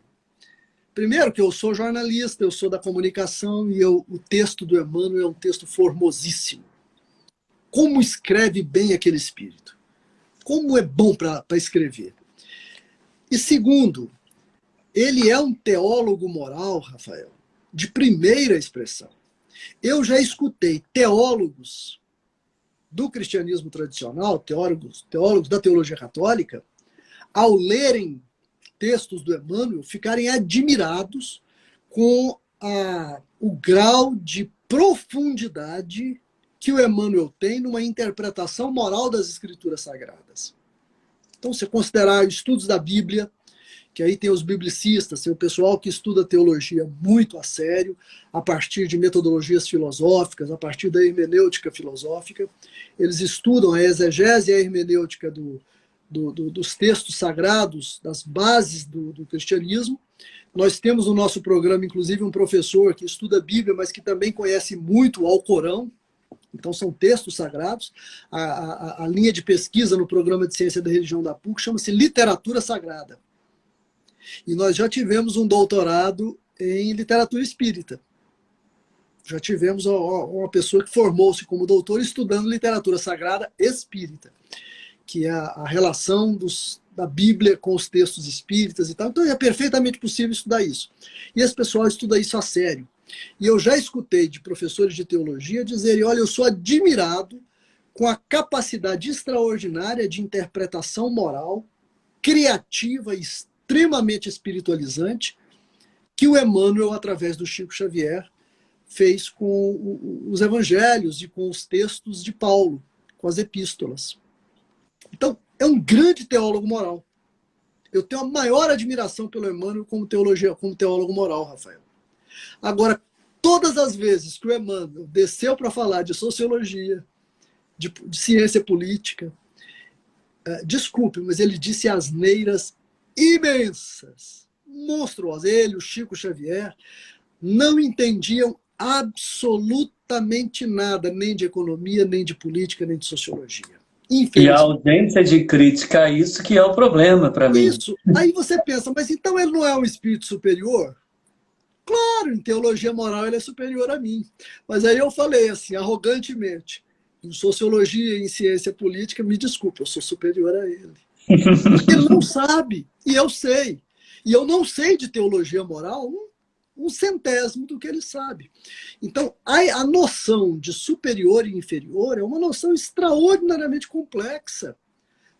Primeiro, que eu sou jornalista, eu sou da comunicação e o texto do Emmanuel é um texto formosíssimo. Como escreve bem aquele espírito. Como é bom para escrever. E segundo, ele é um teólogo moral, Rafael, de primeira expressão. Eu já escutei teólogos do cristianismo tradicional, teólogos da teologia católica, ao lerem textos do Emmanuel, ficarem admirados com o grau de profundidade que o Emmanuel tem numa interpretação moral das Escrituras Sagradas. Então, se considerar estudos da Bíblia, que aí tem os biblicistas, tem o pessoal que estuda teologia muito a sério, a partir de metodologias filosóficas, a partir da hermenêutica filosófica. Eles estudam a exegese e a hermenêutica dos textos sagrados, das bases do cristianismo. Nós temos no nosso programa, inclusive, um professor que estuda a Bíblia, mas que também conhece muito o Alcorão. Então, são textos sagrados. A linha de pesquisa no programa de Ciência da Religião da PUC chama-se Literatura Sagrada. E nós já tivemos um doutorado em literatura espírita. Já tivemos uma pessoa que formou-se como doutor estudando literatura sagrada espírita, que é a relação da Bíblia com os textos espíritas e tal. Então é perfeitamente possível estudar isso. E esse pessoal estuda isso a sério. E eu já escutei de professores de teologia dizerem: olha, eu sou admirado com a capacidade extraordinária de interpretação moral, criativa e extremamente espiritualizante, que o Emmanuel, através do Chico Xavier, fez com os evangelhos e com os textos de Paulo, com as epístolas. Então, é um grande teólogo moral. Eu tenho a maior admiração pelo Emmanuel como teólogo moral, Rafael. Agora, todas as vezes que o Emmanuel desceu para falar de sociologia, de ciência política, desculpe, mas ele disse asneiras imensas, monstruosas. Ele, o Chico Xavier, não entendiam absolutamente nada, nem de economia, nem de política, nem de sociologia. E a ausência de crítica a isso que é o problema para mim. Isso. Aí você pensa, mas então ele não é um espírito superior? Claro, em teologia moral ele é superior a mim. Mas aí eu falei assim, arrogantemente, em sociologia e em ciência política, me desculpe, eu sou superior a ele. Porque ele não sabe, e eu sei. E eu não sei de teologia moral um centésimo do que ele sabe. Então, a noção de superior e inferior é uma noção extraordinariamente complexa.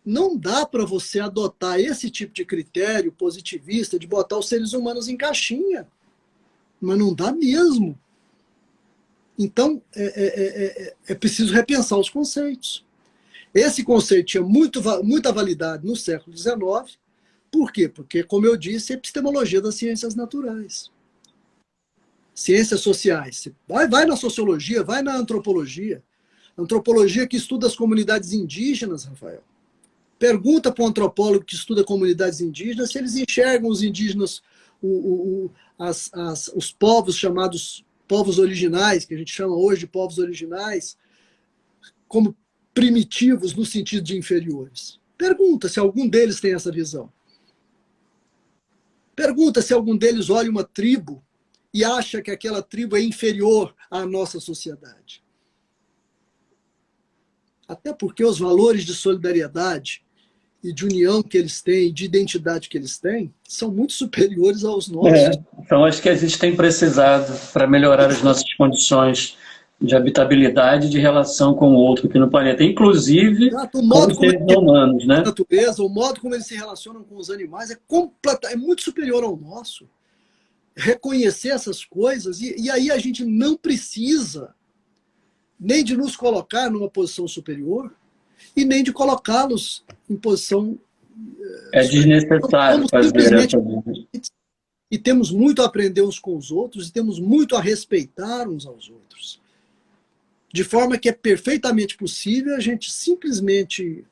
Não dá para você adotar esse tipo de critério positivista de botar os seres humanos em caixinha. Mas não dá mesmo. Então, é preciso repensar os conceitos. Esse conceito tinha muita validade no século XIX. Por quê? Porque, como eu disse, é epistemologia das ciências naturais. Ciências sociais. Vai na sociologia, vai na antropologia. Antropologia que estuda as comunidades indígenas, Rafael. Pergunta para um antropólogo que estuda comunidades indígenas se eles enxergam os indígenas, os povos chamados povos originais, que a gente chama hoje de povos originais, como primitivos no sentido de inferiores. Pergunta se algum deles tem essa visão. Pergunta se algum deles olha uma tribo e acha que aquela tribo é inferior à nossa sociedade. Até porque os valores de solidariedade e de união que eles têm, de identidade que eles têm, são muito superiores aos nossos. Então, acho que a gente tem precisado, para melhorar as nossas condições de habitabilidade e de relação com o outro aqui no planeta, inclusive o modo com os seres humanos, né? A natureza, o modo como eles se relacionam com os animais é muito superior ao nosso. Reconhecer essas coisas, e aí a gente não precisa nem de nos colocar numa posição superior e nem de colocá-los em posição... É desnecessário fazer essa... E temos muito a aprender uns com os outros e temos muito a respeitar uns aos outros. De forma que é perfeitamente possível a gente simplesmente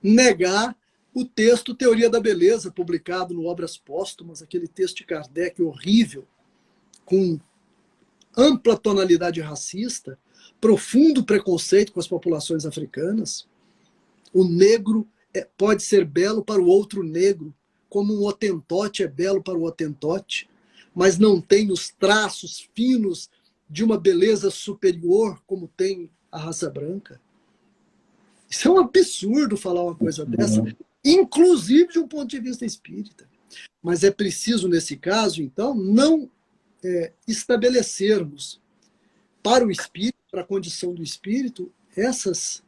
negar o texto Teoria da Beleza, publicado no Obras Póstumas, aquele texto de Kardec horrível, com ampla tonalidade racista, profundo preconceito com as populações africanas. O negro pode ser belo para o outro negro, como um hotentote é belo para o hotentote, mas não tem os traços finos de uma beleza superior como tem a raça branca. Isso é um absurdo falar uma coisa dessa, inclusive de um ponto de vista espírita. Mas é preciso, nesse caso, então, não estabelecermos para o espírito, para a condição do espírito, essas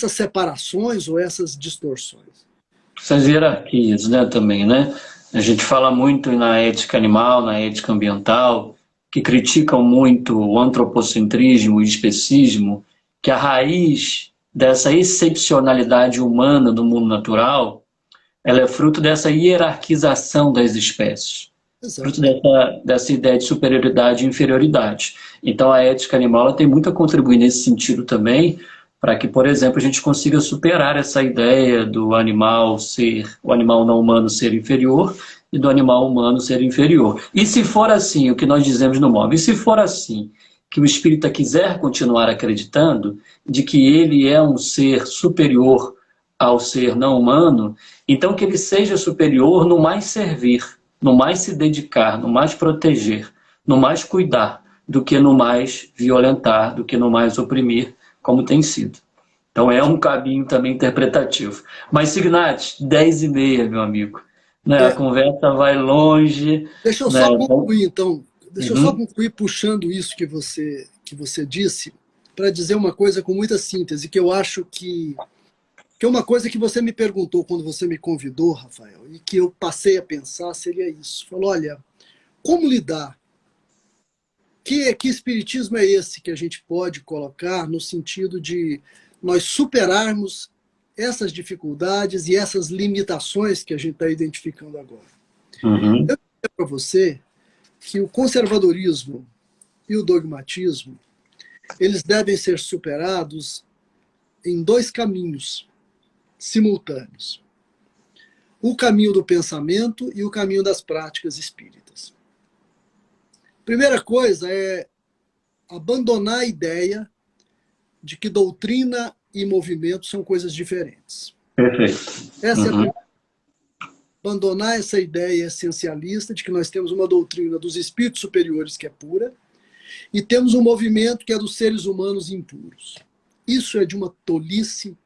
separações ou essas distorções. Essas hierarquias, né, também, né? A gente fala muito na ética animal, na ética ambiental, que criticam muito o antropocentrismo, o especismo, que a raiz dessa excepcionalidade humana do mundo natural, ela é fruto dessa hierarquização das espécies, fruto Exato. dessa ideia de superioridade e inferioridade. Então a ética animal ela tem muito a contribuir nesse sentido também, para que, por exemplo, a gente consiga superar essa ideia do animal ser, o animal não humano ser inferior e do animal humano ser inferior. E se for assim, o que nós dizemos no móvel, e se for assim, que o espírita quiser continuar acreditando de que ele é um ser superior ao ser não humano, então que ele seja superior no mais servir, no mais se dedicar, no mais proteger, no mais cuidar, do que no mais violentar, do que no mais oprimir, como tem sido. Então é um caminho também interpretativo. Mas, Signat, 10h30, meu amigo. Né? A É, conversa vai longe. deixa eu Né? só concluir, então. Deixa eu só Uhum. concluir puxando isso que você disse, para dizer uma coisa com muita síntese, que eu acho que é uma coisa que você me perguntou quando você me convidou, Rafael, e que eu passei a pensar seria isso. Falou, olha, como lidar? Que espiritismo é esse que a gente pode colocar no sentido de nós superarmos essas dificuldades e essas limitações que a gente está identificando agora? Uhum. Eu diria para você que o conservadorismo e o dogmatismo eles devem ser superados em dois caminhos simultâneos: o caminho do pensamento e o caminho das práticas espíritas. Primeira coisa é abandonar a ideia de que doutrina e movimento são coisas diferentes. Perfeito. Essa é a Uhum. primeira. Abandonar essa ideia essencialista de que nós temos uma doutrina dos espíritos superiores que é pura e temos um movimento que é dos seres humanos impuros. Isso é de uma tolice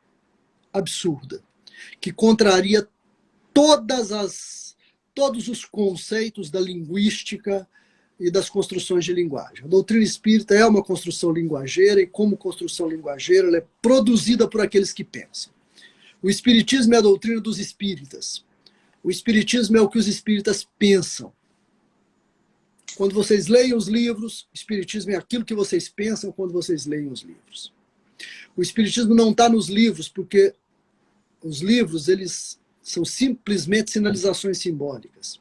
absurda, que contraria todos os conceitos da linguística e das construções de linguagem. A doutrina espírita é uma construção linguageira e, como construção linguageira, ela é produzida por aqueles que pensam. O espiritismo é a doutrina dos espíritas. O espiritismo é o que os espíritas pensam. Quando vocês leem os livros, o espiritismo é aquilo que vocês pensam quando vocês leem os livros. O espiritismo não está nos livros, porque os livros eles são simplesmente sinalizações simbólicas.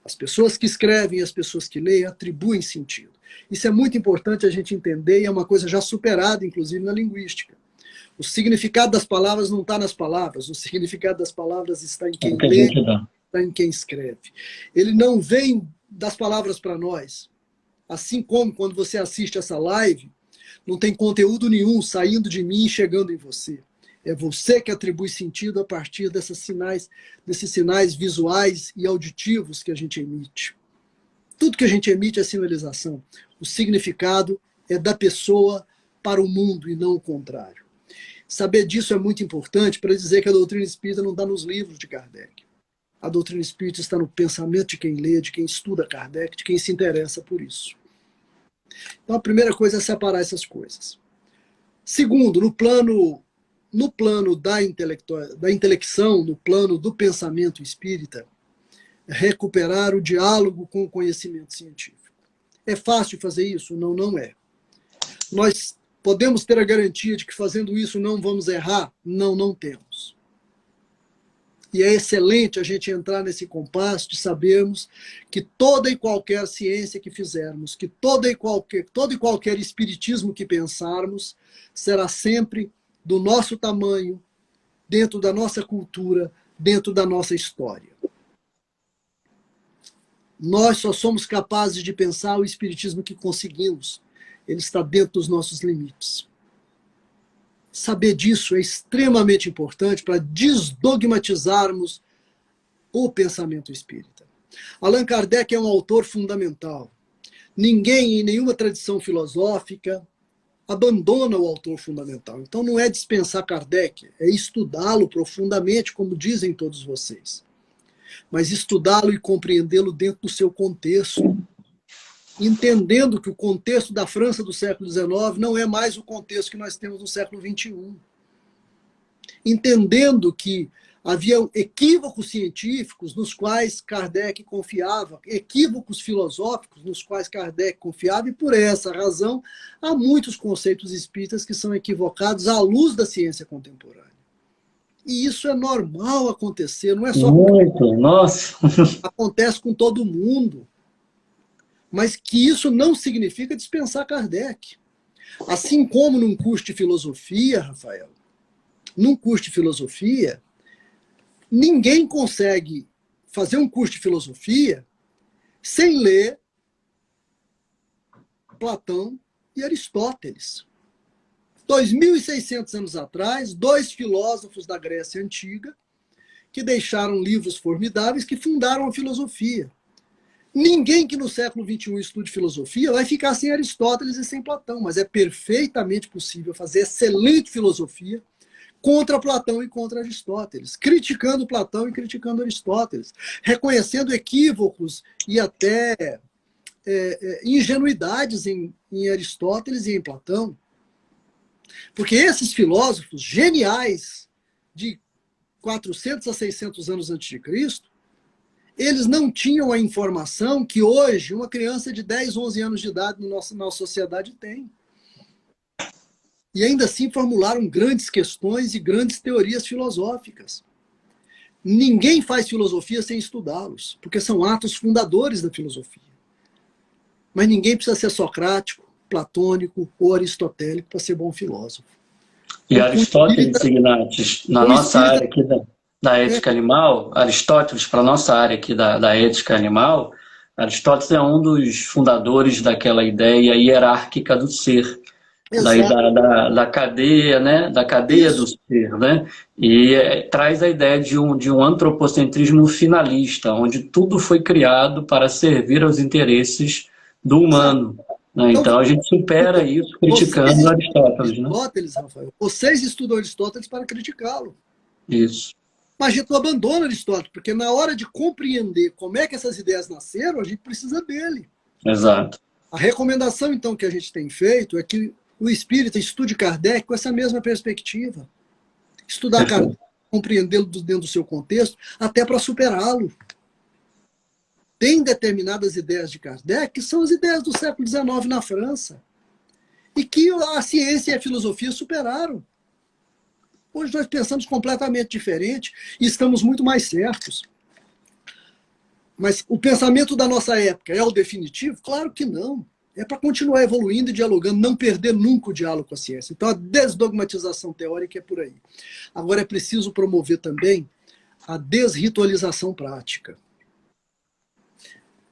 As pessoas que escrevem e as pessoas que leem atribuem sentido. Isso é muito importante a gente entender e é uma coisa já superada, inclusive, na linguística. O significado das palavras não está nas palavras, o significado das palavras está em É o quem que a lê, gente dá. está em quem escreve. Ele não vem das palavras para nós. Assim como quando você assiste essa live, não tem conteúdo nenhum saindo de mim e chegando em você. É você que atribui sentido a partir desses sinais visuais e auditivos que a gente emite. Tudo que a gente emite é sinalização. O significado é da pessoa para o mundo e não o contrário. Saber disso é muito importante para dizer que a doutrina espírita não está nos livros de Kardec. A doutrina espírita está no pensamento de quem lê, de quem estuda Kardec, de quem se interessa por isso. Então, a primeira coisa é separar essas coisas. Segundo, no plano da intelecção, no plano do pensamento espírita, recuperar o diálogo com o conhecimento científico. É fácil fazer isso? Não, não é. Nós podemos ter a garantia de que fazendo isso não vamos errar? Não, não temos. E é excelente a gente entrar nesse compasso de sabermos que toda e qualquer ciência que fizermos, que todo e qualquer espiritismo que pensarmos, será sempre do nosso tamanho, dentro da nossa cultura, dentro da nossa história. Nós só somos capazes de pensar o espiritismo que conseguimos. Ele está dentro dos nossos limites. Saber disso é extremamente importante para desdogmatizarmos o pensamento espírita. Allan Kardec é um autor fundamental. Ninguém, em nenhuma tradição filosófica, abandona o autor fundamental. Então não é dispensar Kardec, é estudá-lo profundamente, como dizem todos vocês. Mas estudá-lo e compreendê-lo dentro do seu contexto, entendendo que o contexto da França do século XIX não é mais o contexto que nós temos no século XXI. Entendendo que Havia equívocos científicos nos quais Kardec confiava, equívocos filosóficos nos quais Kardec confiava, e por essa razão há muitos conceitos espíritas que são equivocados à luz da ciência contemporânea. E isso é normal acontecer, não é só... Muito, nossa! Acontece com todo mundo. Mas que isso não significa dispensar Kardec. Assim como num curso de filosofia, Rafael, num curso de filosofia, ninguém consegue fazer um curso de filosofia sem ler Platão e Aristóteles. 2.600 anos atrás, dois filósofos da Grécia Antiga que deixaram livros formidáveis que fundaram a filosofia. Ninguém que no século XXI estude filosofia vai ficar sem Aristóteles e sem Platão, mas é perfeitamente possível fazer excelente filosofia contra Platão e contra Aristóteles, criticando Platão e criticando Aristóteles, reconhecendo equívocos e até ingenuidades em Aristóteles e em Platão. Porque esses filósofos geniais de 400 a 600 anos antes de Cristo, eles não tinham a informação que hoje uma criança de 10, 11 anos de idade na nossa sociedade tem. E ainda assim formularam grandes questões e grandes teorias filosóficas. Ninguém faz filosofia sem estudá-los, porque são atos fundadores da filosofia. Mas ninguém precisa ser socrático, platônico ou aristotélico para ser bom filósofo. E Aristóteles, Ignatis, na nossa área aqui da ética animal, Aristóteles, para a nossa área aqui da ética animal, Aristóteles é um dos fundadores daquela ideia hierárquica do ser, da cadeia, né? Da cadeia do ser, né? E traz a ideia de um antropocentrismo finalista, onde tudo foi criado para servir aos interesses do humano. Né? Então a gente supera isso criticando Aristóteles. Aristóteles, né? Rafael, vocês estudam Aristóteles para criticá-lo. Isso. Mas a gente não abandona Aristóteles, porque na hora de compreender como é que essas ideias nasceram, a gente precisa dele. Exato. A recomendação, então, que a gente tem feito é que o espírita estude Kardec com essa mesma perspectiva. Estudar Kardec, compreendê-lo dentro do seu contexto, até para superá-lo. Tem determinadas ideias de Kardec que são as ideias do século XIX na França e que a ciência e a filosofia superaram. Hoje nós pensamos completamente diferente e estamos muito mais certos. Mas o pensamento da nossa época é o definitivo? Claro que não. É para continuar evoluindo e dialogando, não perder nunca o diálogo com a ciência. Então a desdogmatização teórica é por aí. Agora é preciso promover também a desritualização prática.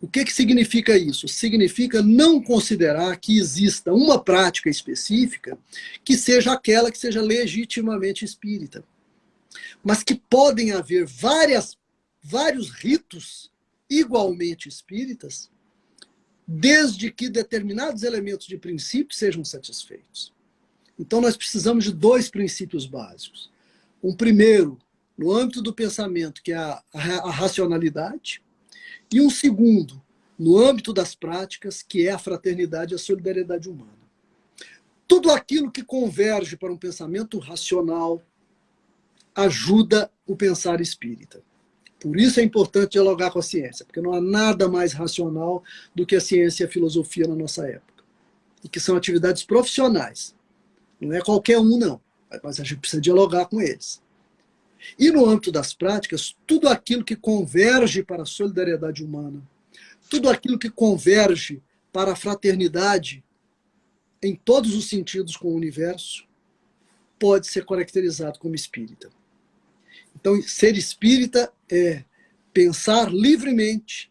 O que significa isso? Significa não considerar que exista uma prática específica que seja aquela que seja legitimamente espírita. Mas que podem haver vários ritos igualmente espíritas, desde que determinados elementos de princípio sejam satisfeitos. Então nós precisamos de dois princípios básicos. Um primeiro, no âmbito do pensamento, que é a racionalidade, e um segundo, no âmbito das práticas, que é a fraternidade e a solidariedade humana. Tudo aquilo que converge para um pensamento racional ajuda o pensar espírita. Por isso é importante dialogar com a ciência, porque não há nada mais racional do que a ciência e a filosofia na nossa época. E que são atividades profissionais. Não é qualquer um, não. Mas a gente precisa dialogar com eles. E no âmbito das práticas, tudo aquilo que converge para a solidariedade humana, tudo aquilo que converge para a fraternidade em todos os sentidos com o universo, pode ser caracterizado como espírita. Então, ser espírita é pensar livremente,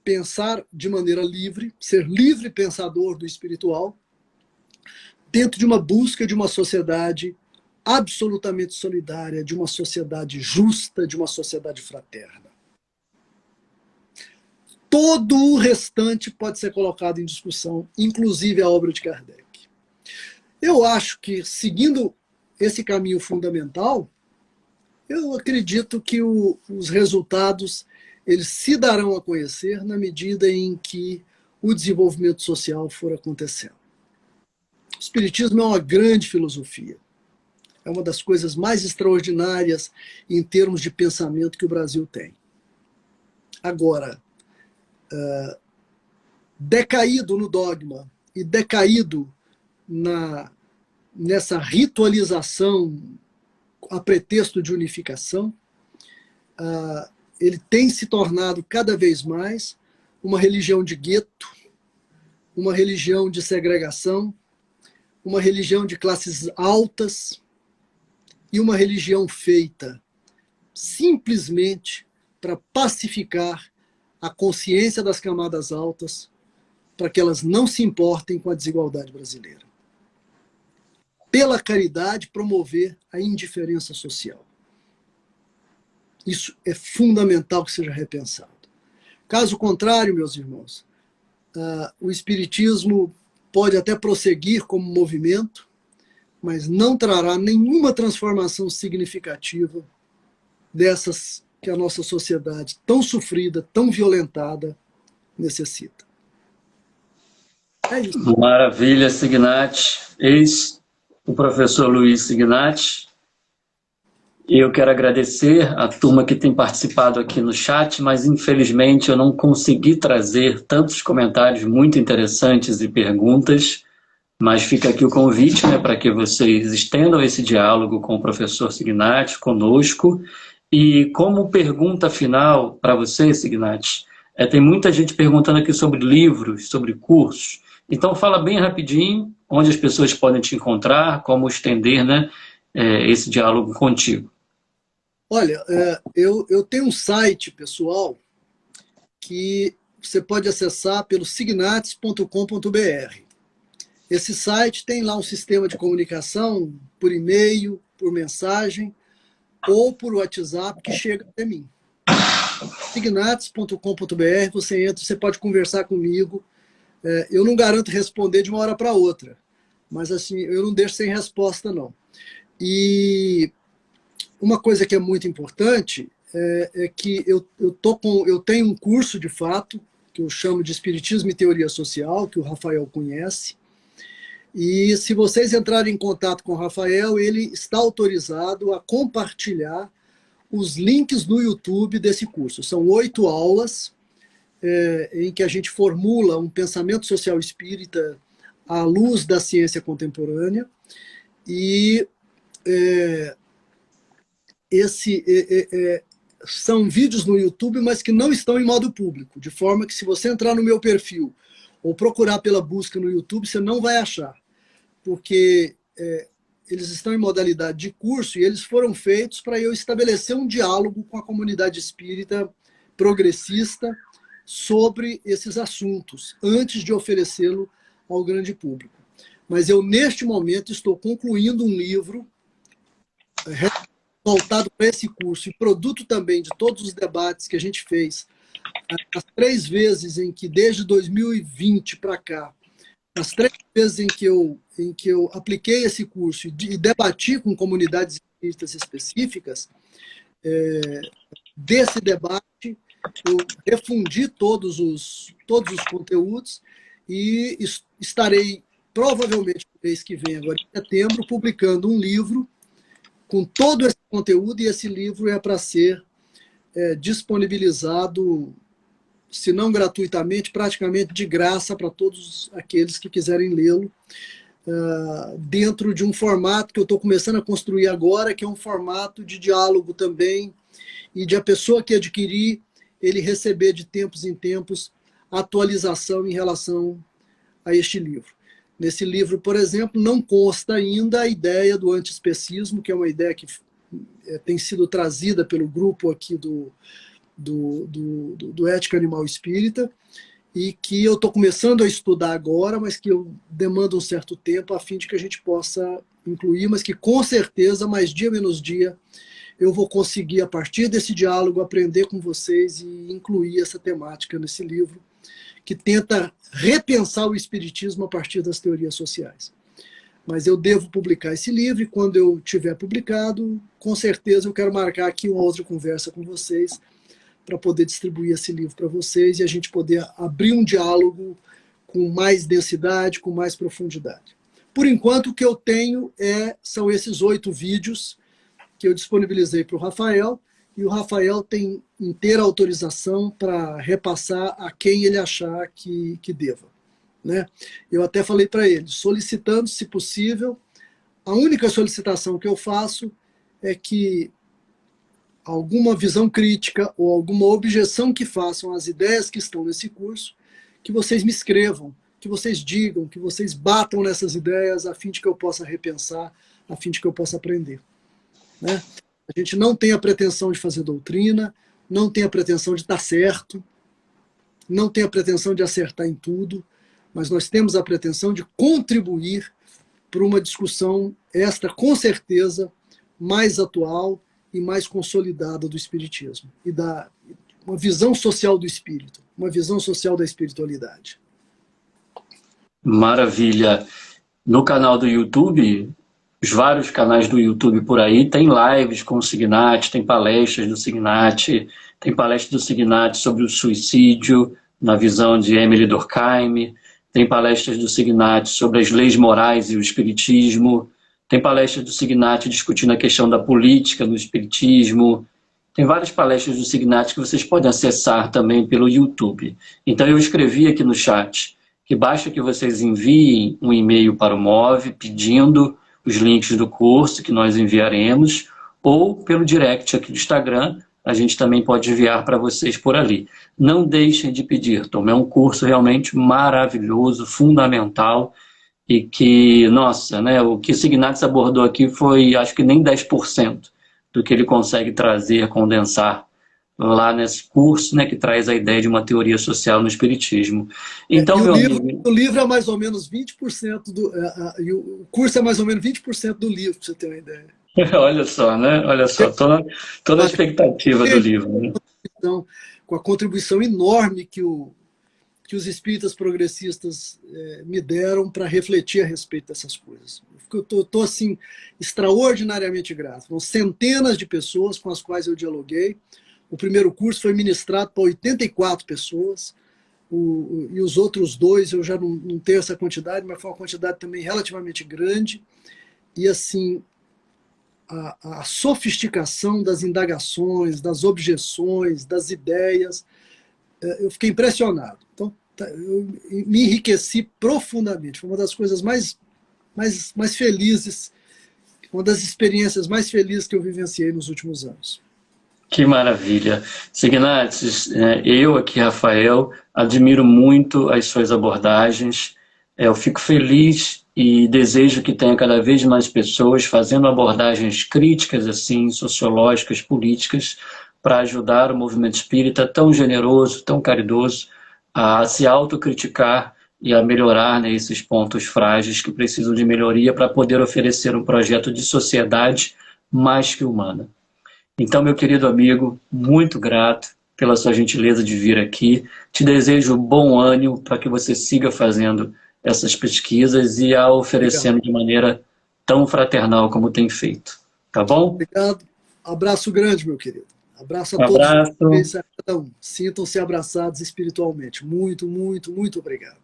pensar de maneira livre, ser livre pensador do espiritual, dentro de uma busca de uma sociedade absolutamente solidária, de uma sociedade justa, de uma sociedade fraterna. Todo o restante pode ser colocado em discussão, inclusive a obra de Kardec. Eu acho que, seguindo esse caminho fundamental, eu acredito que os resultados eles se darão a conhecer na medida em que o desenvolvimento social for acontecendo. O Espiritismo é uma grande filosofia. É uma das coisas mais extraordinárias em termos de pensamento que o Brasil tem. Agora, decaído no dogma e decaído nessa ritualização a pretexto de unificação, ele tem se tornado cada vez mais uma religião de gueto, uma religião de segregação, uma religião de classes altas e uma religião feita simplesmente para pacificar a consciência das camadas altas, para que elas não se importem com a desigualdade brasileira. Pela caridade, promover a indiferença social. Isso é fundamental que seja repensado. Caso contrário, meus irmãos, o Espiritismo pode até prosseguir como movimento, mas não trará nenhuma transformação significativa dessas que a nossa sociedade tão sofrida, tão violentada, necessita. É isso. Maravilha, Signati. Eis o professor Luiz Signati. Eu quero agradecer a turma que tem participado aqui no chat, mas infelizmente eu não consegui trazer tantos comentários muito interessantes e perguntas, mas fica aqui o convite, né, para que vocês estendam esse diálogo com o professor Signati, conosco. E como pergunta final para você, Signati, tem muita gente perguntando aqui sobre livros, sobre cursos. Então fala bem rapidinho onde as pessoas podem te encontrar, como estender, né, esse diálogo contigo. Olha, eu tenho um site pessoal que você pode acessar pelo signates.com.br. Esse site tem lá um sistema de comunicação por e-mail, por mensagem ou por WhatsApp que chega até mim. signates.com.br, você entra, você pode conversar comigo. Eu não garanto responder de uma hora para outra, mas assim, eu não deixo sem resposta, não. E uma coisa que é muito importante é que eu tenho um curso, de fato, que eu chamo de Espiritismo e Teoria Social, que o Rafael conhece. E se vocês entrarem em contato com o Rafael, ele está autorizado a compartilhar os links no YouTube desse curso. São 8 aulas em que a gente formula um pensamento social espírita à luz da ciência contemporânea. E são vídeos no YouTube, mas que não estão em modo público, de forma que se você entrar no meu perfil ou procurar pela busca no YouTube, você não vai achar, porque eles estão em modalidade de curso e eles foram feitos para eu estabelecer um diálogo com a comunidade espírita progressista sobre esses assuntos, antes de oferecê-lo ao grande público. Mas eu, neste momento, estou concluindo um livro voltado para esse curso e produto também de todos os debates que a gente fez as 3 vezes em que, desde 2020 para cá, as 3 vezes em que eu apliquei esse curso e debati com comunidades espíritas específicas, desse debate eu refundi todos os conteúdos e estarei, provavelmente, no mês que vem, agora em setembro, publicando um livro com todo esse conteúdo, e esse livro é para ser disponibilizado, se não gratuitamente, praticamente de graça para todos aqueles que quiserem lê-lo, dentro de um formato que eu estou começando a construir agora, que é um formato de diálogo também, e de a pessoa que adquirir, ele receber de tempos em tempos atualização em relação a este livro. Nesse livro, por exemplo, não consta ainda a ideia do antiespecismo, que é uma ideia que tem sido trazida pelo grupo aqui do Ética Animal Espírita, e que eu estou começando a estudar agora, mas que eu demando um certo tempo a fim de que a gente possa incluir, mas que com certeza, mais dia menos dia, eu vou conseguir, a partir desse diálogo, aprender com vocês e incluir essa temática nesse livro, que tenta repensar o espiritismo a partir das teorias sociais. Mas eu devo publicar esse livro, e quando eu tiver publicado, com certeza eu quero marcar aqui uma outra conversa com vocês, para poder distribuir esse livro para vocês e a gente poder abrir um diálogo com mais densidade, com mais profundidade. por enquanto, o que eu tenho são esses 8 vídeos que eu disponibilizei para o Rafael, e o Rafael tem inteira autorização para repassar a quem ele achar que deva. Né? Eu até falei para ele, solicitando, se possível, a única solicitação que eu faço é que alguma visão crítica ou alguma objeção que façam às ideias que estão nesse curso, que vocês me escrevam, que vocês digam, que vocês batam nessas ideias a fim de que eu possa repensar, a fim de que eu possa aprender. Né? A gente não tem a pretensão de fazer doutrina, não tem a pretensão de estar certo, não tem a pretensão de acertar em tudo, mas nós temos a pretensão de contribuir para uma discussão, esta com certeza, mais atual e mais consolidada do Espiritismo, e uma visão social do Espírito, uma visão social da espiritualidade. Maravilha. No canal do YouTube, os vários canais do YouTube por aí, tem lives com o Signati, tem palestras do Signati, tem palestras do Signati sobre o suicídio, na visão de Emily Durkheim, tem palestras do Signati sobre as leis morais e o espiritismo, tem palestras do Signati discutindo a questão da política no espiritismo, tem várias palestras do Signati que vocês podem acessar também pelo YouTube. Então eu escrevi aqui no chat que basta que vocês enviem um e-mail para o MOVE pedindo os links do curso que nós enviaremos, ou pelo direct aqui do Instagram, a gente também pode enviar para vocês por ali. Não deixem de pedir, Tom, é um curso realmente maravilhoso, fundamental, e que, nossa, né, o que o Signatis abordou aqui foi, acho que nem 10% do que ele consegue trazer, condensar lá nesse curso, né, que traz a ideia de uma teoria social no Espiritismo. Então, o livro é mais ou menos 20% e o curso é mais ou menos 20% do livro, para você ter uma ideia. Olha só, né? Olha só, toda a expectativa do livro. Né? Então, com a contribuição enorme que os espíritas progressistas me deram para refletir a respeito dessas coisas. Eu estou assim, extraordinariamente grato. Foram centenas de pessoas com as quais eu dialoguei. O primeiro curso foi ministrado para 84 pessoas, e os outros 2 eu já não tenho essa quantidade, mas foi uma quantidade também relativamente grande. E assim, a sofisticação das indagações, das objeções, das ideias, eu fiquei impressionado. Então, eu me enriqueci profundamente. Foi uma das coisas mais felizes, uma das experiências mais felizes que eu vivenciei nos últimos anos. Que maravilha. Signatis, eu aqui, Rafael, admiro muito as suas abordagens. Eu fico feliz e desejo que tenha cada vez mais pessoas fazendo abordagens críticas, assim, sociológicas, políticas, para ajudar o movimento espírita tão generoso, tão caridoso, a se autocriticar e a melhorar, né, esses pontos frágeis que precisam de melhoria para poder oferecer um projeto de sociedade mais que humana. Então, meu querido amigo, muito grato pela sua gentileza de vir aqui. Te desejo bom ânimo para que você siga fazendo essas pesquisas e a oferecendo de maneira tão fraternal como tem feito. Tá bom? Obrigado. Abraço grande, meu querido. Abraço a todos vocês, a cada um. Sintam-se abraçados espiritualmente. Muito, muito, muito obrigado.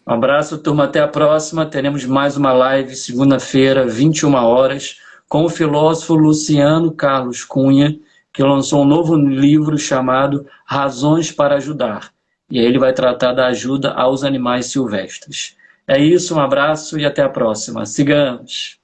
Um abraço, turma. Até a próxima. Teremos mais uma live segunda-feira, 21 horas, com o filósofo Luciano Carlos Cunha, que lançou um novo livro chamado Razões para Ajudar. E aí ele vai tratar da ajuda aos animais silvestres. É isso, um abraço e até a próxima. Sigamos!